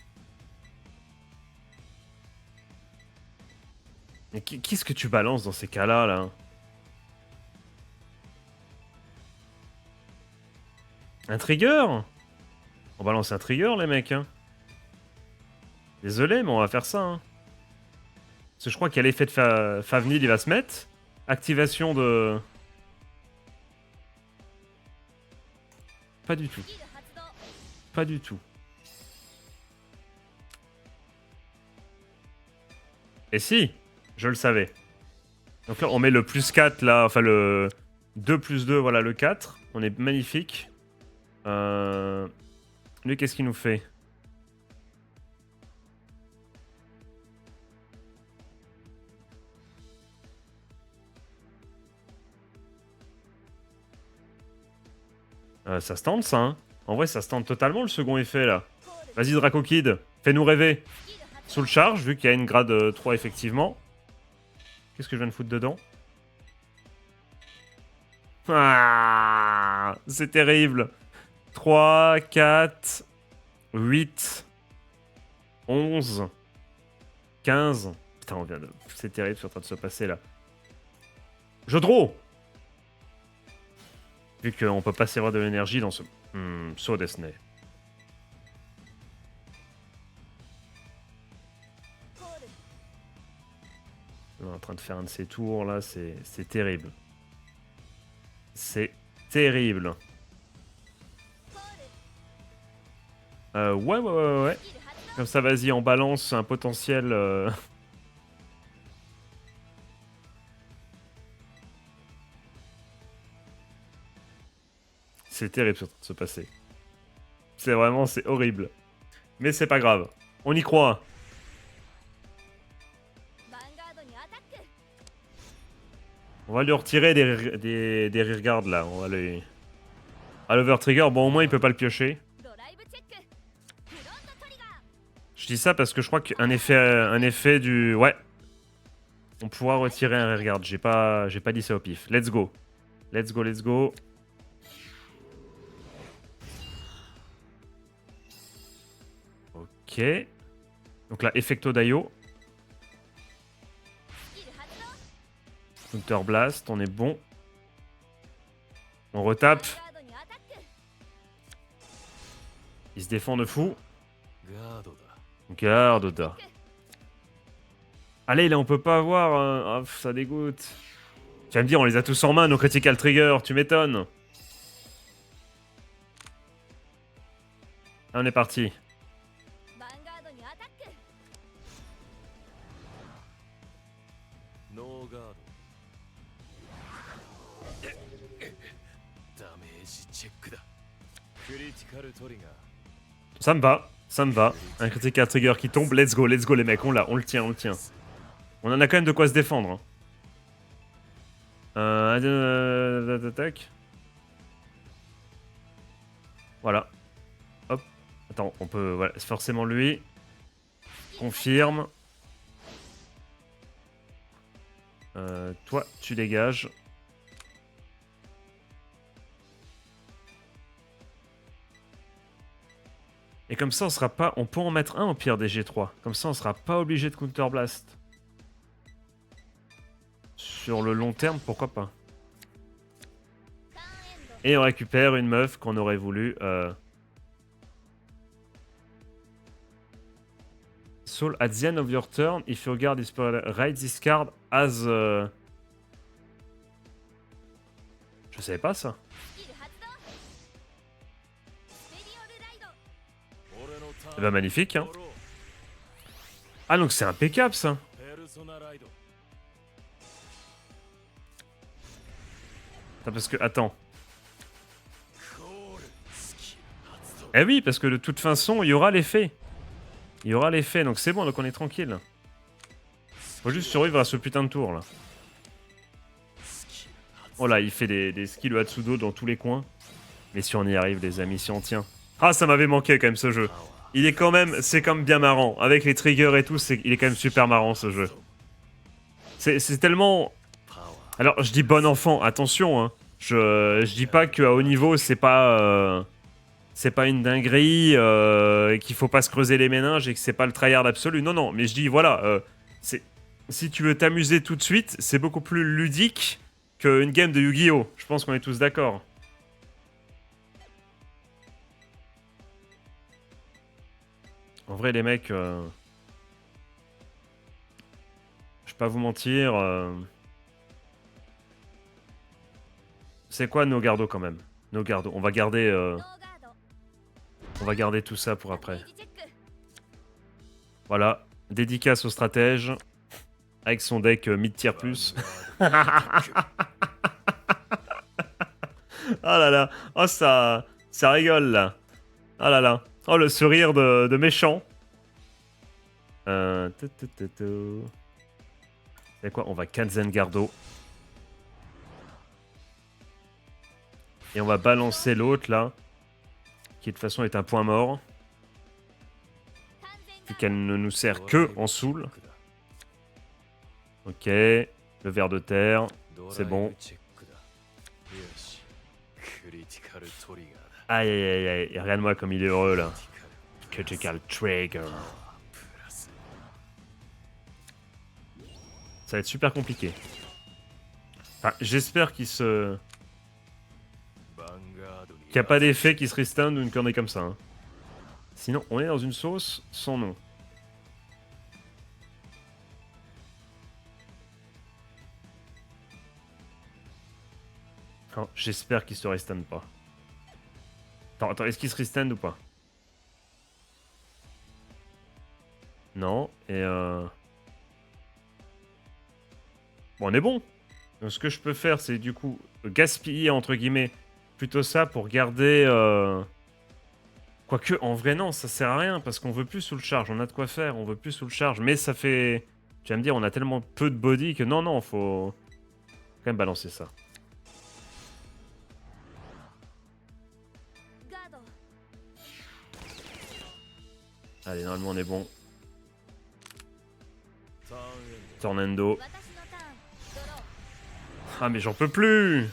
Mais qu'est-ce que tu balances dans ces cas-là, là? Un trigger? On balance un trigger, les mecs. Hein. Désolé, mais on va faire ça. Hein. Parce que je crois qu'il y a l'effet de Favnil, il va se mettre. Activation de... Pas du tout. Pas du tout. Et si, je le savais. Donc là, on met le plus 4, là, enfin le 2 plus 2, voilà, le 4. On est magnifique. Lui, qu'est-ce qu'il nous fait? Ça se tente, ça, hein. En vrai, ça se tente totalement, le second effet, là. Vas-y, Draco Kid, fais-nous rêver. Sous le charge, vu qu'il y a une grade 3, effectivement. Qu'est-ce que je viens de foutre dedans? Ah, c'est terrible. 3, 4, 8, 11, 15. Putain, on vient de... C'est terrible ce qui est en train de se passer, là. Je draw. Vu qu'on peut pas servir de l'énergie dans ce... So Disney. On est en train de faire un de ces tours, là, c'est terrible. C'est terrible. Ouais. Comme ça, vas-y, on balance un potentiel... C'est terrible ce qui se passer. C'est vraiment, c'est horrible. Mais c'est pas grave. On y croit. On va lui retirer des rearguards là. On va lui... Ah, l'overtrigger, bon au moins il peut pas le piocher. Je dis ça parce que je crois qu'un effet du... Ouais. On pourra retirer un rearguard. J'ai pas dit ça au pif. Let's go. Let's go. Ok. Donc là, Effecto Daio. Counter Blast, on est bon. On retape. Il se défend de fou. Garde. Allez, là, on peut pas avoir... Oh, ça dégoûte. Tu vas me dire, on les a tous en main, nos critical trigger. Tu m'étonnes. On est parti. Ça me va. Un critical trigger qui tombe. Let's go les mecs. On le tient. On en a quand même de quoi se défendre. Attaque. Voilà. Hop. Attends, on peut... Voilà, c'est forcément lui. Confirme. Toi, tu dégages. Et comme ça, on sera pas... On peut en mettre un au pire des G3. Comme ça, on sera pas obligé de Counter Blast. Sur le long terme, pourquoi pas. Et on récupère une meuf qu'on aurait voulu... Soul, at the end of your turn, if your guard is write this card as... Je savais pas ça. Eh ben magnifique, hein. Ah donc c'est impeccable ça. Parce que, attends. Eh oui, parce que de toute façon, il y aura l'effet. Donc c'est bon, donc on est tranquille. Faut juste survivre à ce putain de tour là. Oh là, il fait des skills Hatsudo dans tous les coins. Mais si on y arrive les amis, si on tient. Ah, ça m'avait manqué quand même ce jeu. Il est quand même, c'est quand même bien marrant. Avec les triggers et tout, il est quand même super marrant ce jeu. C'est tellement... Alors, je dis bon enfant, attention, hein. Je dis pas qu'à haut niveau, c'est pas une dinguerie, qu'il faut pas se creuser les méninges et que c'est pas le tryhard absolu. Non, mais je dis, voilà, si tu veux t'amuser tout de suite, c'est beaucoup plus ludique qu'une game de Yu-Gi-Oh! Je pense qu'on est tous d'accord. En vrai, les mecs, je vais pas vous mentir. C'est quoi nos gardos quand même? Nos gardos. On va garder tout ça pour après. Voilà. Dédicace au stratège. Avec son deck mid-tier plus. Ah là là. Oh, ça rigole là. Ah là là. Oh, le sourire de méchant. C'est quoi? On va Kanzengardo. Et on va balancer l'autre là. Qui de toute façon est un point mort. Vu qu'elle ne nous sert que en soul. Ok. Le ver de terre. C'est bon. Aïe aïe aïe aïe. Regarde-moi comme il est heureux là. Critical Trigger. Ça va être super compliqué. Enfin, j'espère qu'il n'y a pas d'effet qui se restun ou une connerie comme ça. Hein. Sinon, on est dans une sauce sans nom. Oh, j'espère qu'il se restun pas. Attends, est-ce qu'il se restun ou pas? Non, et Bon, on est bon. Donc ce que je peux faire, c'est du coup gaspiller, entre guillemets, plutôt ça pour garder... Quoique, en vrai, non, ça sert à rien, parce qu'on veut plus sous le charge. On a de quoi faire, on veut plus sous le charge. Mais ça fait... Tu vas me dire, on a tellement peu de body que non, faut quand même balancer ça. Allez, normalement, on est bon. Tornado. Ah, mais j'en peux plus!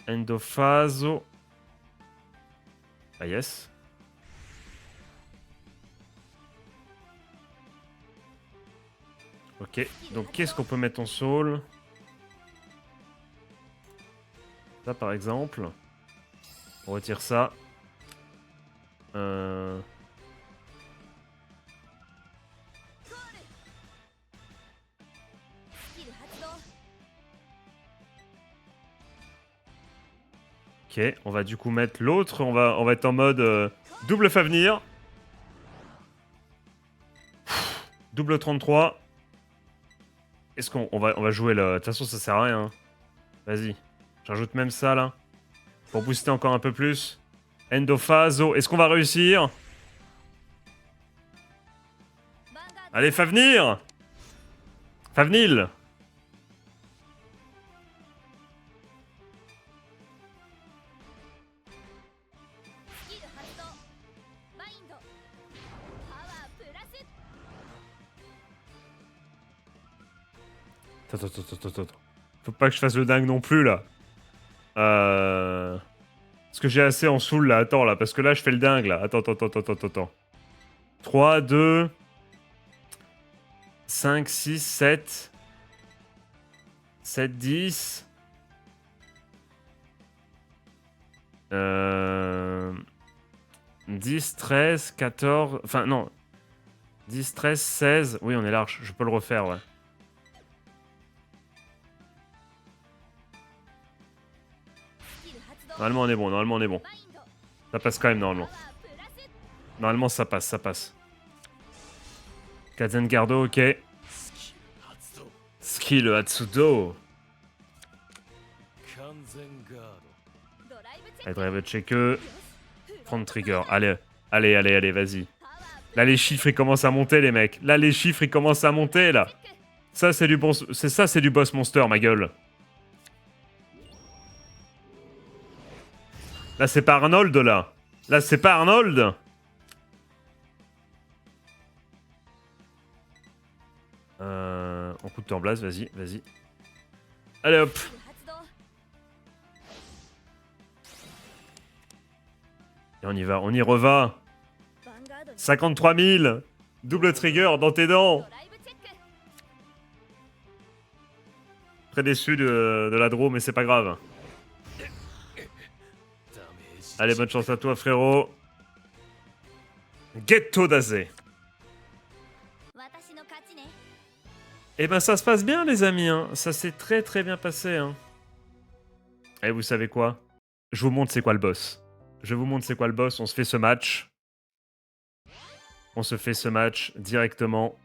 Endophaso. Ah yes. Ok, donc qu'est-ce qu'on peut mettre en soul? Ça par exemple. On retire ça. Ok, on va du coup mettre l'autre. On va être en mode double Favenir. Double 33. Est-ce qu'on va jouer là? De toute façon, ça sert à rien. Hein. Vas-y. J'ajoute même ça là. Pour booster encore un peu plus. Endophaso. Est-ce qu'on va réussir? Allez, Favenir! Favenil! Attends. Faut pas que je fasse le dingue non plus là. Est-ce que j'ai assez en soul là? Attends là, parce que là je fais le dingue là. Attends. 3, 2, 5, 6, 7. 7, 10. 10, 13, 14. Enfin, non. 10, 13, 16. Oui, on est large. Je peux le refaire, ouais. Normalement, on est bon. Ça passe quand même, normalement. Normalement, ça passe. Kazengardo, ok. Skill Hatsudo. Allez, drive checker. Prendre trigger. Allez, vas-y. Là, les chiffres, ils commencent à monter, les mecs. Là, Ça, c'est du bon... c'est du boss monster, ma gueule. Là, c'est pas Arnold, là. Là, c'est pas Arnold. On coupe en blast, vas-y. Allez, hop. On y va, on y reva. 53 000. Double trigger dans tes dents. Très déçu de la draw, mais c'est pas grave. Allez, bonne chance à toi, frérot. Ghetto Daze. Eh ben, ça se passe bien, les amis. Hein. Ça s'est très très bien passé. Hein. Et vous savez quoi? Je vous montre c'est quoi le boss. Je vous montre c'est quoi le boss. On se fait ce match. On se fait ce match directement.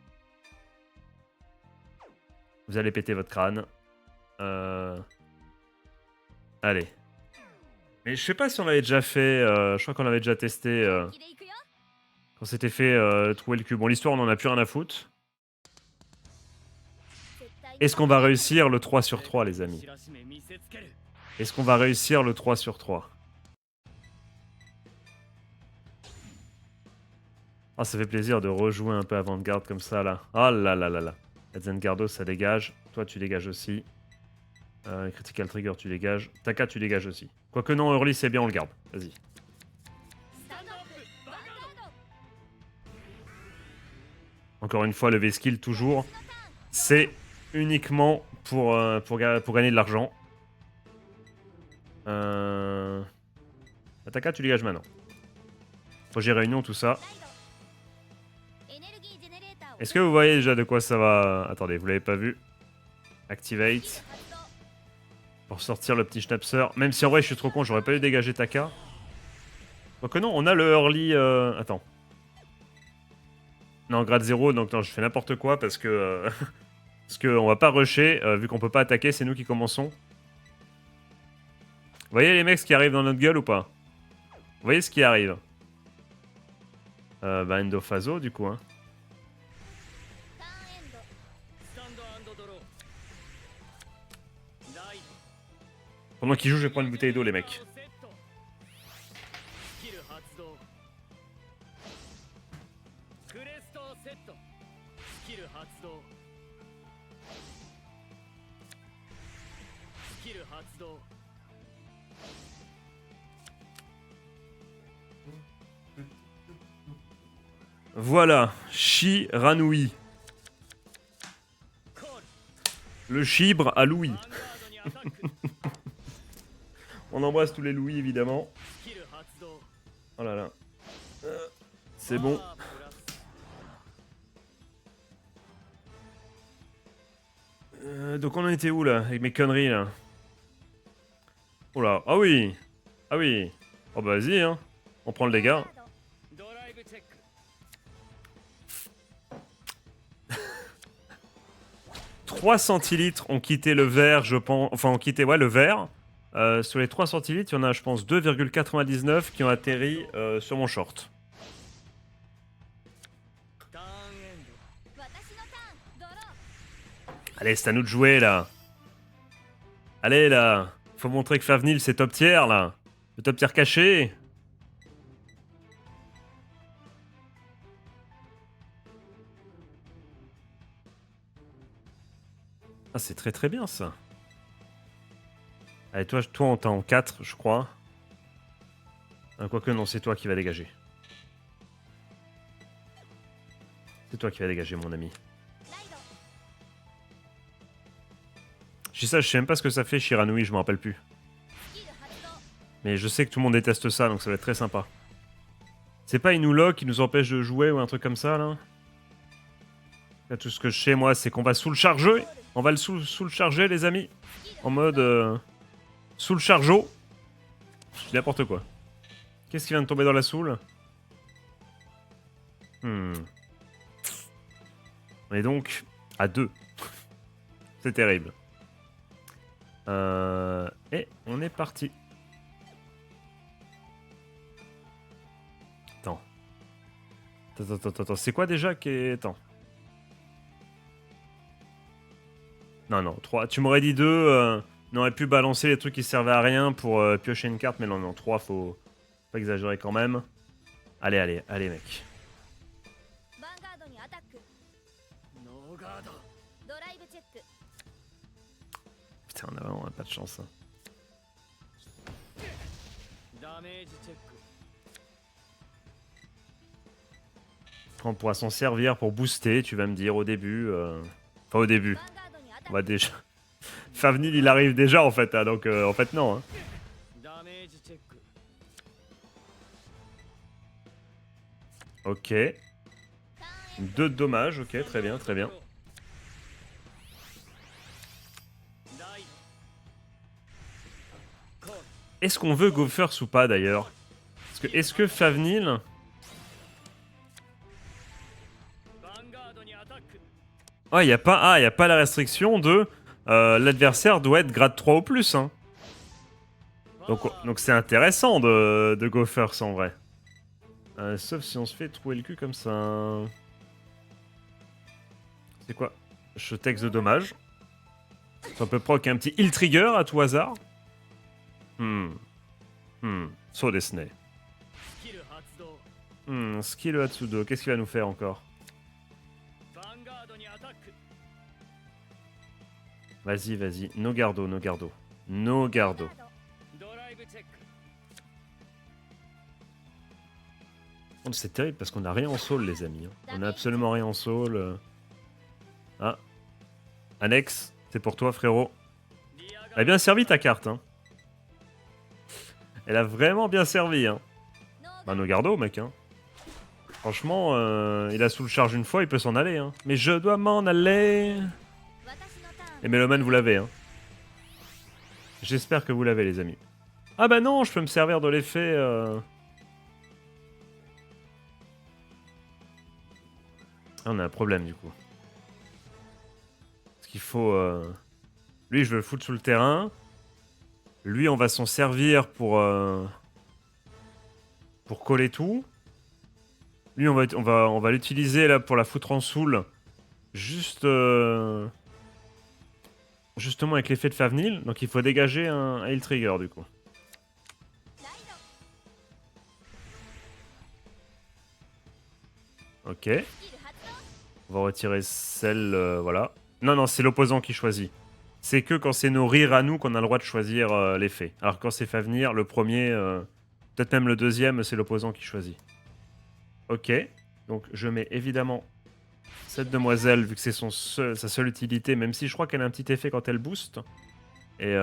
Vous allez péter votre crâne. Allez. Mais je sais pas si on l'avait déjà fait. Je crois qu'on l'avait déjà testé. Quand c'était fait trouver le cube. Bon, l'histoire, on en a plus rien à foutre. Est-ce qu'on va réussir le 3 sur 3, les amis? Est-ce qu'on va réussir le 3 sur 3? Ah, ça fait plaisir de rejouer un peu avant-garde comme ça, là. Ah là là là là. Zengardo, ça dégage. Toi, tu dégages aussi. Critical Trigger, tu dégages. Taka, tu dégages aussi. Quoique non, Early, c'est bien, on le garde. Vas-y. Encore une fois, le V-Skill, toujours. C'est uniquement pour gagner de l'argent. Taka, tu dégages maintenant. Projet réunion, tout ça. Est-ce que vous voyez déjà de quoi ça va... Attendez, vous l'avez pas vu. Activate. Pour sortir le petit schnapser. Même si en vrai je suis trop con, j'aurais pas dû dégager Taka. Quoique non, on a le early... Attends. Non, grade 0, donc non, je fais n'importe quoi parce que... parce qu'on va pas rusher, vu qu'on peut pas attaquer, c'est nous qui commençons. Vous voyez les mecs qui arrivent dans notre gueule ou pas? Vous voyez ce qui arrive? Bah Endophaso du coup, hein. Pendant qu'ils jouent, je vais prendre une bouteille d'eau, les mecs. Voilà, Shiranui. Le chibre à Louis. On embrasse tous les Louis, évidemment. Oh là là. C'est bon. Donc on en était où, là? Avec mes conneries, là? Oh là. Ah oui. Ah oui. Oh bah vas-y, hein. On prend le dégât. « 3 centilitres ont quitté le vert, je pense. Enfin, ont quitté, ouais, le vert. Sur les 3 centilitres, il y en a, je pense, 2,99 qui ont atterri sur mon short. Allez, c'est à nous de jouer, là. Allez, là. Faut montrer que Favnil, c'est top tier, là. Le top tier caché. Ah, c'est très très bien, ça. Allez, toi on t'a en 4, je crois. Quoique non, c'est toi qui vas dégager. C'est toi qui vas dégager, mon ami. Je dis ça, je sais même pas ce que ça fait, Shiranui, je me rappelle plus. Mais je sais que tout le monde déteste ça, donc ça va être très sympa. C'est pas Inulock qui nous empêche de jouer ou un truc comme ça, là? Là, tout ce que je sais, moi, c'est qu'on va sous le charger. On va le sous le charger, les amis. En mode... sous le chargeau. Je dis n'importe quoi. Qu'est-ce qui vient de tomber dans la soule? On est donc à 2. C'est terrible. Et on est parti. Attends. Attends. C'est quoi déjà qui est... Attends. Non, 3. Tu m'aurais dit 2. On aurait pu balancer les trucs qui servaient à rien pour piocher une carte. Mais non, 3, faut pas exagérer quand même. Allez, mec. Putain, on a vraiment pas de chance. Hein. Après, on pourra s'en servir pour booster, tu vas me dire, au début. Enfin, au début. On va déjà... Fafnir, il arrive déjà, en fait. Hein, donc, en fait, non. Hein. Ok. 2 de dommages, ok, très bien, très bien. Est-ce qu'on veut Go First ou pas, d'ailleurs? Est-ce que Fafnir... Ah, il n'y a pas la restriction de... l'adversaire doit être grade 3 ou plus, hein. Donc c'est intéressant de Go First, en vrai. Sauf si on se fait trouer le cul comme ça. C'est quoi? Je texte de dommage. Ça peut proc un petit heal trigger à tout hasard. So desu. Skill Hatsudo. Qu'est-ce qu'il va nous faire encore? Vas-y, vas-y. No gardo, no gardo. No gardo. Oh, c'est terrible parce qu'on a rien en soul, les amis. On a absolument rien en soul. Ah. Annex, c'est pour toi, frérot. Elle a bien servi ta carte, hein. Elle a vraiment bien servi, hein. Bah, no gardo, mec, hein. Franchement, il a sous le charge une fois, il peut s'en aller, hein. Mais je dois m'en aller. Et Meloman, vous l'avez, hein. J'espère que vous l'avez, les amis. Ah bah non, je peux me servir de l'effet... Ah, on a un problème, du coup. Parce qu'il faut... Lui, je veux le foutre sous le terrain. Lui, on va s'en servir pour coller tout. Lui, on va l'utiliser là pour la foutre en soul. Juste... Justement avec l'effet de Fafnir. Donc il faut dégager un heal trigger, du coup. Ok. On va retirer celle... voilà. Non, non, c'est l'opposant qui choisit. C'est que quand c'est nos rires à nous qu'on a le droit de choisir l'effet. Alors quand c'est Fafnir, le premier, peut-être même le deuxième, c'est l'opposant qui choisit. Ok. Donc je mets évidemment cette demoiselle, vu que c'est sa seule utilité, même si je crois qu'elle a un petit effet quand elle booste. Et...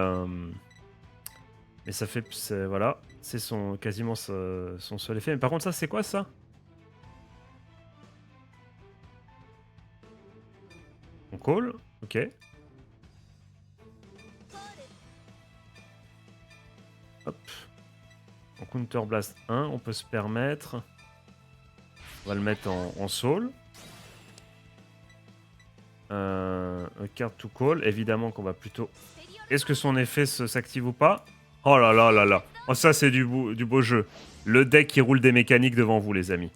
mais ça fait... Voilà. C'est quasiment son seul effet. Mais par contre, ça, c'est quoi, ça? On call. Ok. Hop. En Counter Blast 1, on peut se permettre. On va le mettre en soul. Card to call. Évidemment qu'on va plutôt... Est-ce que son effet s'active ou pas? Oh là là là là. Oh, ça, c'est du beau jeu. Le deck qui roule des mécaniques devant vous, les amis.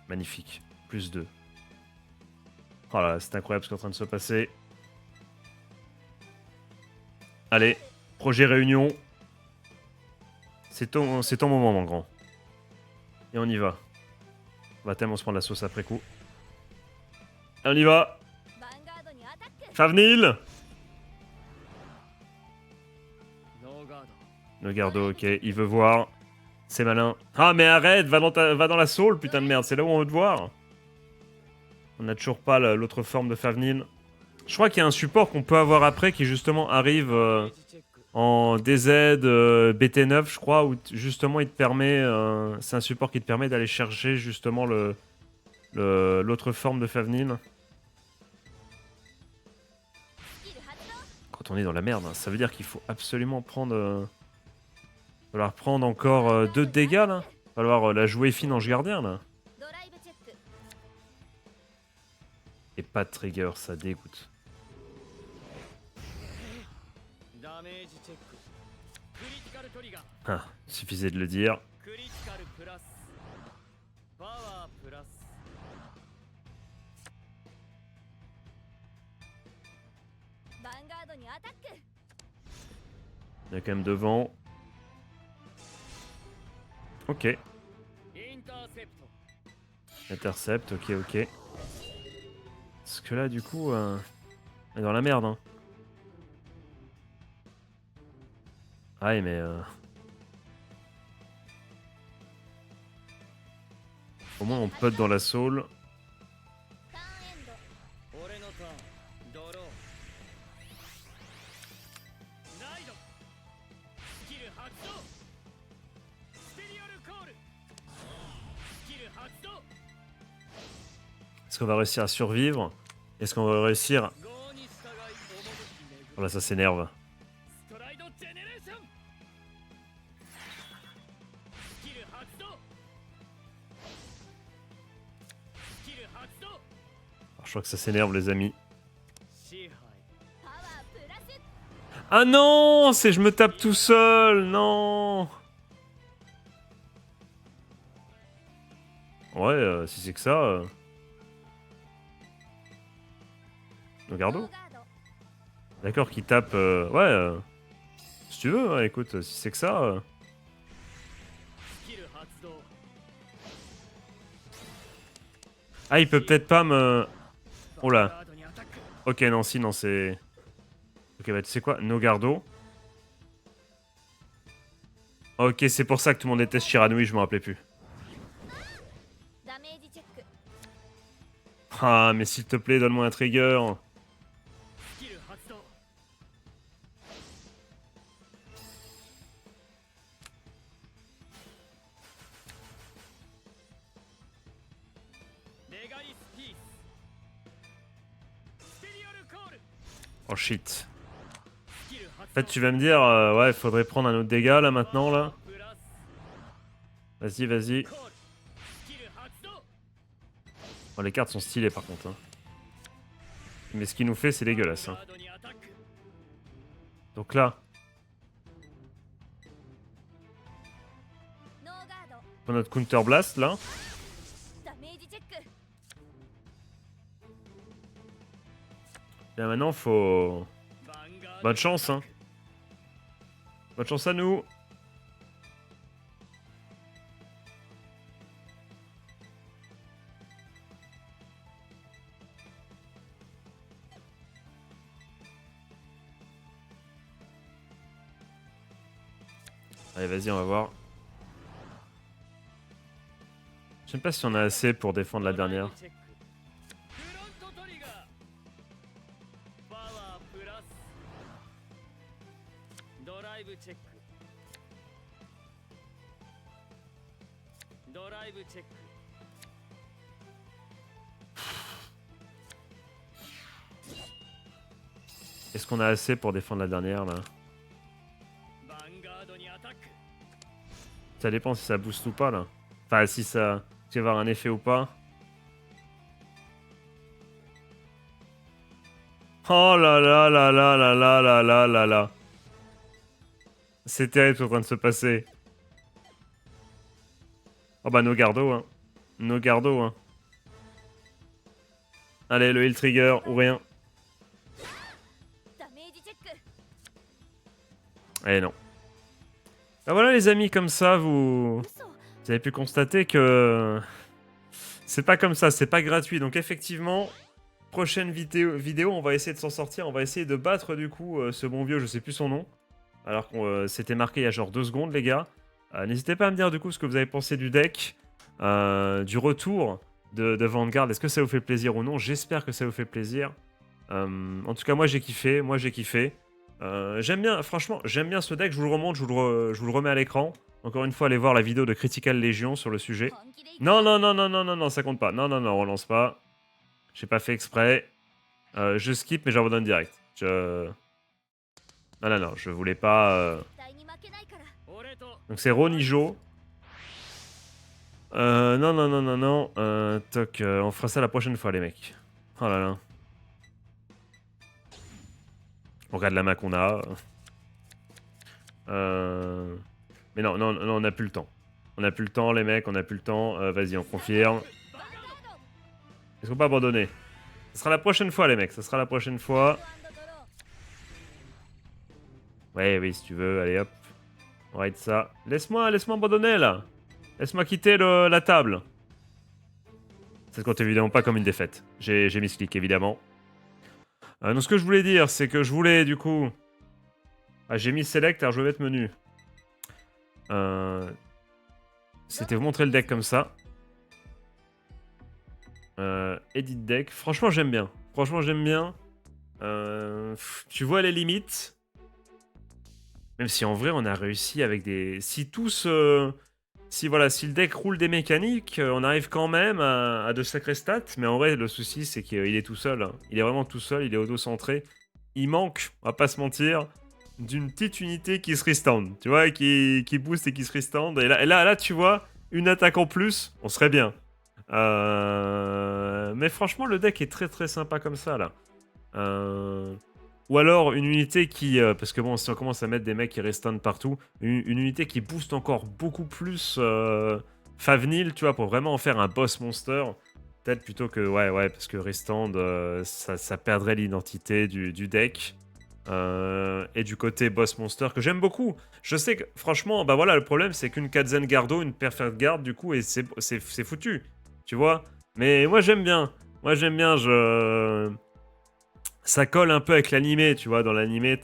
Magnifique. Plus 2. Oh là, c'est incroyable ce qui est en train de se passer. Allez, projet réunion. C'est ton moment, mon grand. Et on y va. On va tellement se prendre la sauce après coup. Et on y va. Fafnir. No gardo, ok. Il veut voir. C'est malin. Ah, mais arrête, va dans la soul, putain de merde. C'est là où on veut te voir. On n'a toujours pas l'autre forme de Fafnir. Je crois qu'il y a un support qu'on peut avoir après qui justement arrive en DZ BT9, je crois, où justement il te permet... c'est un support qui te permet d'aller chercher justement l'autre forme de Fafnir. Quand on est dans la merde, hein, ça veut dire qu'il faut absolument prendre... falloir prendre encore 2 de dégâts, là. Falloir la jouer fine Ange Gardien, là. Et pas de trigger, ça dégoûte. Ah, suffisait de le dire. Il y a quand même devant. Ok. Intercept, ok, ok. Parce que là, du coup, on est dans la merde, hein. Ouais, mais... Au moins on put dans la soul. Est-ce qu'on va réussir à survivre? Est-ce qu'on va réussir... Voilà, ça s'énerve. Je crois que ça s'énerve, les amis. Ah non, c'est je me tape tout seul, non. Ouais, si c'est que ça... Nogardo. D'accord, qui tape... ouais, si tu veux, hein, écoute, si c'est que ça... Ah, il peut peut-être pas me... Oh là. Ok, non, si, non, c'est... Ok, bah tu sais quoi, Nogardo. Ok, c'est pour ça que tout le monde déteste Shiranui, je me rappelais plus. Ah, mais s'il te plaît, donne-moi un trigger. Oh shit. En fait, tu vas me dire, ouais, il faudrait prendre un autre dégât là maintenant là. Vas-y, vas-y. Oh, les cartes sont stylées par contre. Hein. Mais ce qu'il nous fait, c'est dégueulasse. Hein. Donc là. Pour notre counter blast là. Là maintenant, faut. Bonne chance, hein. Bonne chance à nous. Allez, vas-y, on va voir. Je sais pas si on a assez pour défendre la dernière. Est-ce qu'on a assez pour défendre la dernière là? Ça dépend si ça booste ou pas là. Enfin, si ça va avoir un effet ou pas. Oh là là là là là là là là là là. C'est terrible ce qui est en train de se passer. Oh bah Nogardo hein. Nogardo hein. Allez, le heal trigger ou rien. Eh non. Bah voilà les amis, comme ça vous avez pu constater que c'est pas comme ça, c'est pas gratuit. Donc effectivement, prochaine vidéo, on va essayer de s'en sortir, on va essayer de battre du coup ce bon vieux, je sais plus son nom. Alors qu'on s'était marqué il y a genre 2 secondes les gars. N'hésitez pas à me dire du coup ce que vous avez pensé du deck, du retour de Vanguard. Est-ce que ça vous fait plaisir ou non? J'espère que ça vous fait plaisir. En tout cas moi j'ai kiffé, j'aime bien, franchement, j'aime bien ce deck, je vous le remonte, je vous le remets à l'écran. Encore une fois, allez voir la vidéo de Critical Legion sur le sujet. Non, non, non, non, non, non, non, ça compte pas. Non, non, non, on relance pas. J'ai pas fait exprès. Je skip, mais j'abandonne direct. Non, non, non, je voulais pas... Donc c'est Ronijo. Non, non, non, non, non. Toc, on fera ça la prochaine fois, les mecs. Oh là là. On regarde la main qu'on a. Mais non, non, non, on n'a plus le temps. On n'a plus le temps, les mecs, on n'a plus le temps. Vas-y, on confirme. Est-ce qu'on peut abandonner? Ce sera la prochaine fois, les mecs, ça sera la prochaine fois. Ouais, oui, si tu veux, allez hop. On raid ça. Laisse-moi abandonner, là. Laisse-moi quitter la table. Ça ne compte évidemment pas comme une défaite. J'ai mis ce clic, évidemment. Donc ce que je voulais dire, c'est que je voulais, du coup... Ah, j'ai mis select, alors je vais mettre menu. C'était vous montrer le deck comme ça. Edit deck. Franchement, j'aime bien. Franchement, j'aime bien. Tu vois les limites. Même si en vrai, on a réussi avec des... Si tous... Si, voilà, si le deck roule des mécaniques, on arrive quand même à de sacrés stats. Mais en vrai, le souci, c'est qu'il est tout seul. Hein. Il est vraiment tout seul, il est auto-centré. Il manque, on va pas se mentir, d'une petite unité qui se restand. Tu vois, qui booste et qui se restand. Et là, tu vois, une attaque en plus, on serait bien. Mais franchement, le deck est très très sympa comme ça, là. Ou alors une unité qui... parce que bon, si on commence à mettre des mecs qui restonnent partout, une unité qui booste encore beaucoup plus Favnil, tu vois, pour vraiment en faire un boss monster. Peut-être plutôt que... Ouais, parce que restand, ça perdrait l'identité du deck. Et du côté boss monster que j'aime beaucoup. Je sais que, franchement, bah voilà, le problème c'est qu'une Katzen Gardo, une Perfect Guard, du coup, et c'est foutu. Tu vois. Mais moi j'aime bien. Moi j'aime bien, ça colle un peu avec l'animé, tu vois. Dans l'animé,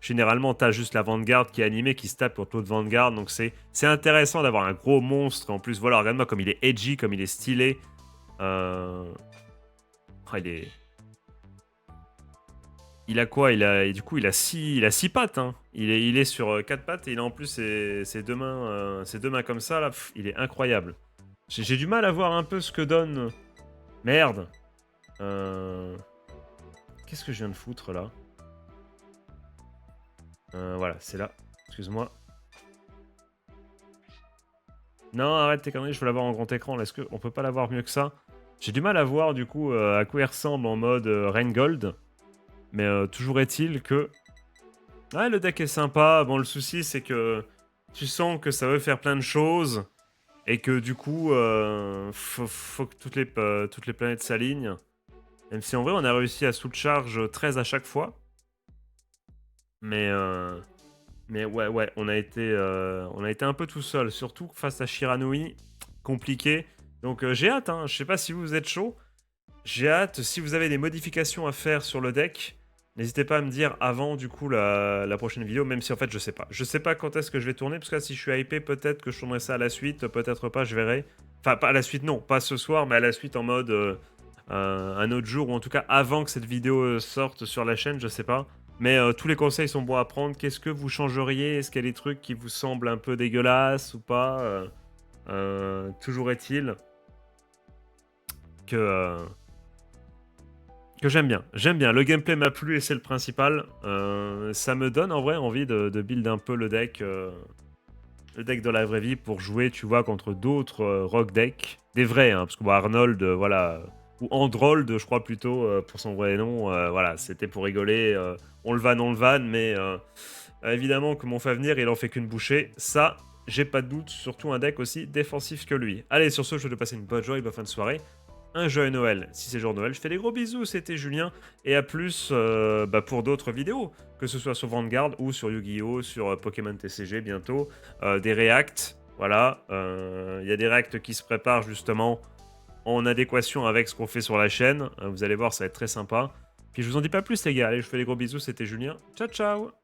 généralement, t'as juste la Vanguard qui est animée, qui se tape pour l'autre Vanguard. Donc c'est intéressant d'avoir un gros monstre. En plus, voilà, regarde-moi comme il est edgy, comme il est stylé. Il est... Il a quoi? Du coup, il a six pattes. Hein. Il est sur 4 pattes et il a en plus ses deux mains comme ça. Là, pff, il est incroyable. J'ai du mal à voir un peu ce que donne... Merde. Qu'est-ce que je viens de foutre là? Voilà, c'est là. Excuse-moi. Non, arrête tes conneries, je veux l'avoir en grand écran. Est-ce qu'on peut pas l'avoir mieux que ça? J'ai du mal à voir du coup à quoi il ressemble en mode Reingold. Mais toujours est-il que... Ouais, le deck est sympa. Bon, le souci c'est que tu sens que ça veut faire plein de choses. Et que du coup, faut que toutes les planètes s'alignent. Même si en vrai, on a réussi à sous-charge 13 à chaque fois. Mais ouais, on a été un peu tout seul, surtout face à Shiranui, compliqué. Donc j'ai hâte, hein. Je sais pas si vous êtes chaud. J'ai hâte, si vous avez des modifications à faire sur le deck, n'hésitez pas à me dire avant du coup la prochaine vidéo, même si en fait je sais pas. Je sais pas quand est-ce que je vais tourner, parce que là si je suis hypé, peut-être que je tournerai ça à la suite, peut-être pas, je verrai. Enfin pas à la suite, non, pas ce soir, mais à la suite en mode un autre jour, ou en tout cas avant que cette vidéo sorte sur la chaîne, je sais pas. Mais tous les conseils sont bons à prendre. Qu'est-ce que vous changeriez? Est-ce qu'il y a des trucs qui vous semblent un peu dégueulasses ou pas? Toujours est-il que, euh, que j'aime bien. J'aime bien. Le gameplay m'a plu et c'est le principal. Ça me donne en vrai envie de build un peu le deck de la vraie vie pour jouer, tu vois, contre d'autres rock decks. Des vrais, hein, parce que bon, Arnold, voilà. Ou Androld, je crois plutôt, pour son vrai nom. Voilà, c'était pour rigoler. On le vanne, mais évidemment que mon Favenir, il en fait qu'une bouchée. Ça, j'ai pas de doute. Surtout un deck aussi défensif que lui. Allez, sur ce, je vais te passer une bonne journée, bonne fin de soirée. Un joyeux Noël si c'est jour de Noël. Je fais des gros bisous, c'était Julien. Et à plus pour d'autres vidéos, que ce soit sur Vanguard ou sur Yu-Gi-Oh!, sur Pokémon TCG bientôt. Des reacts, voilà. Il y a des reacts qui se préparent justement en adéquation avec ce qu'on fait sur la chaîne. Vous allez voir, ça va être très sympa. Puis je vous en dis pas plus les gars. Allez, je fais des gros bisous, c'était Julien. Ciao ciao.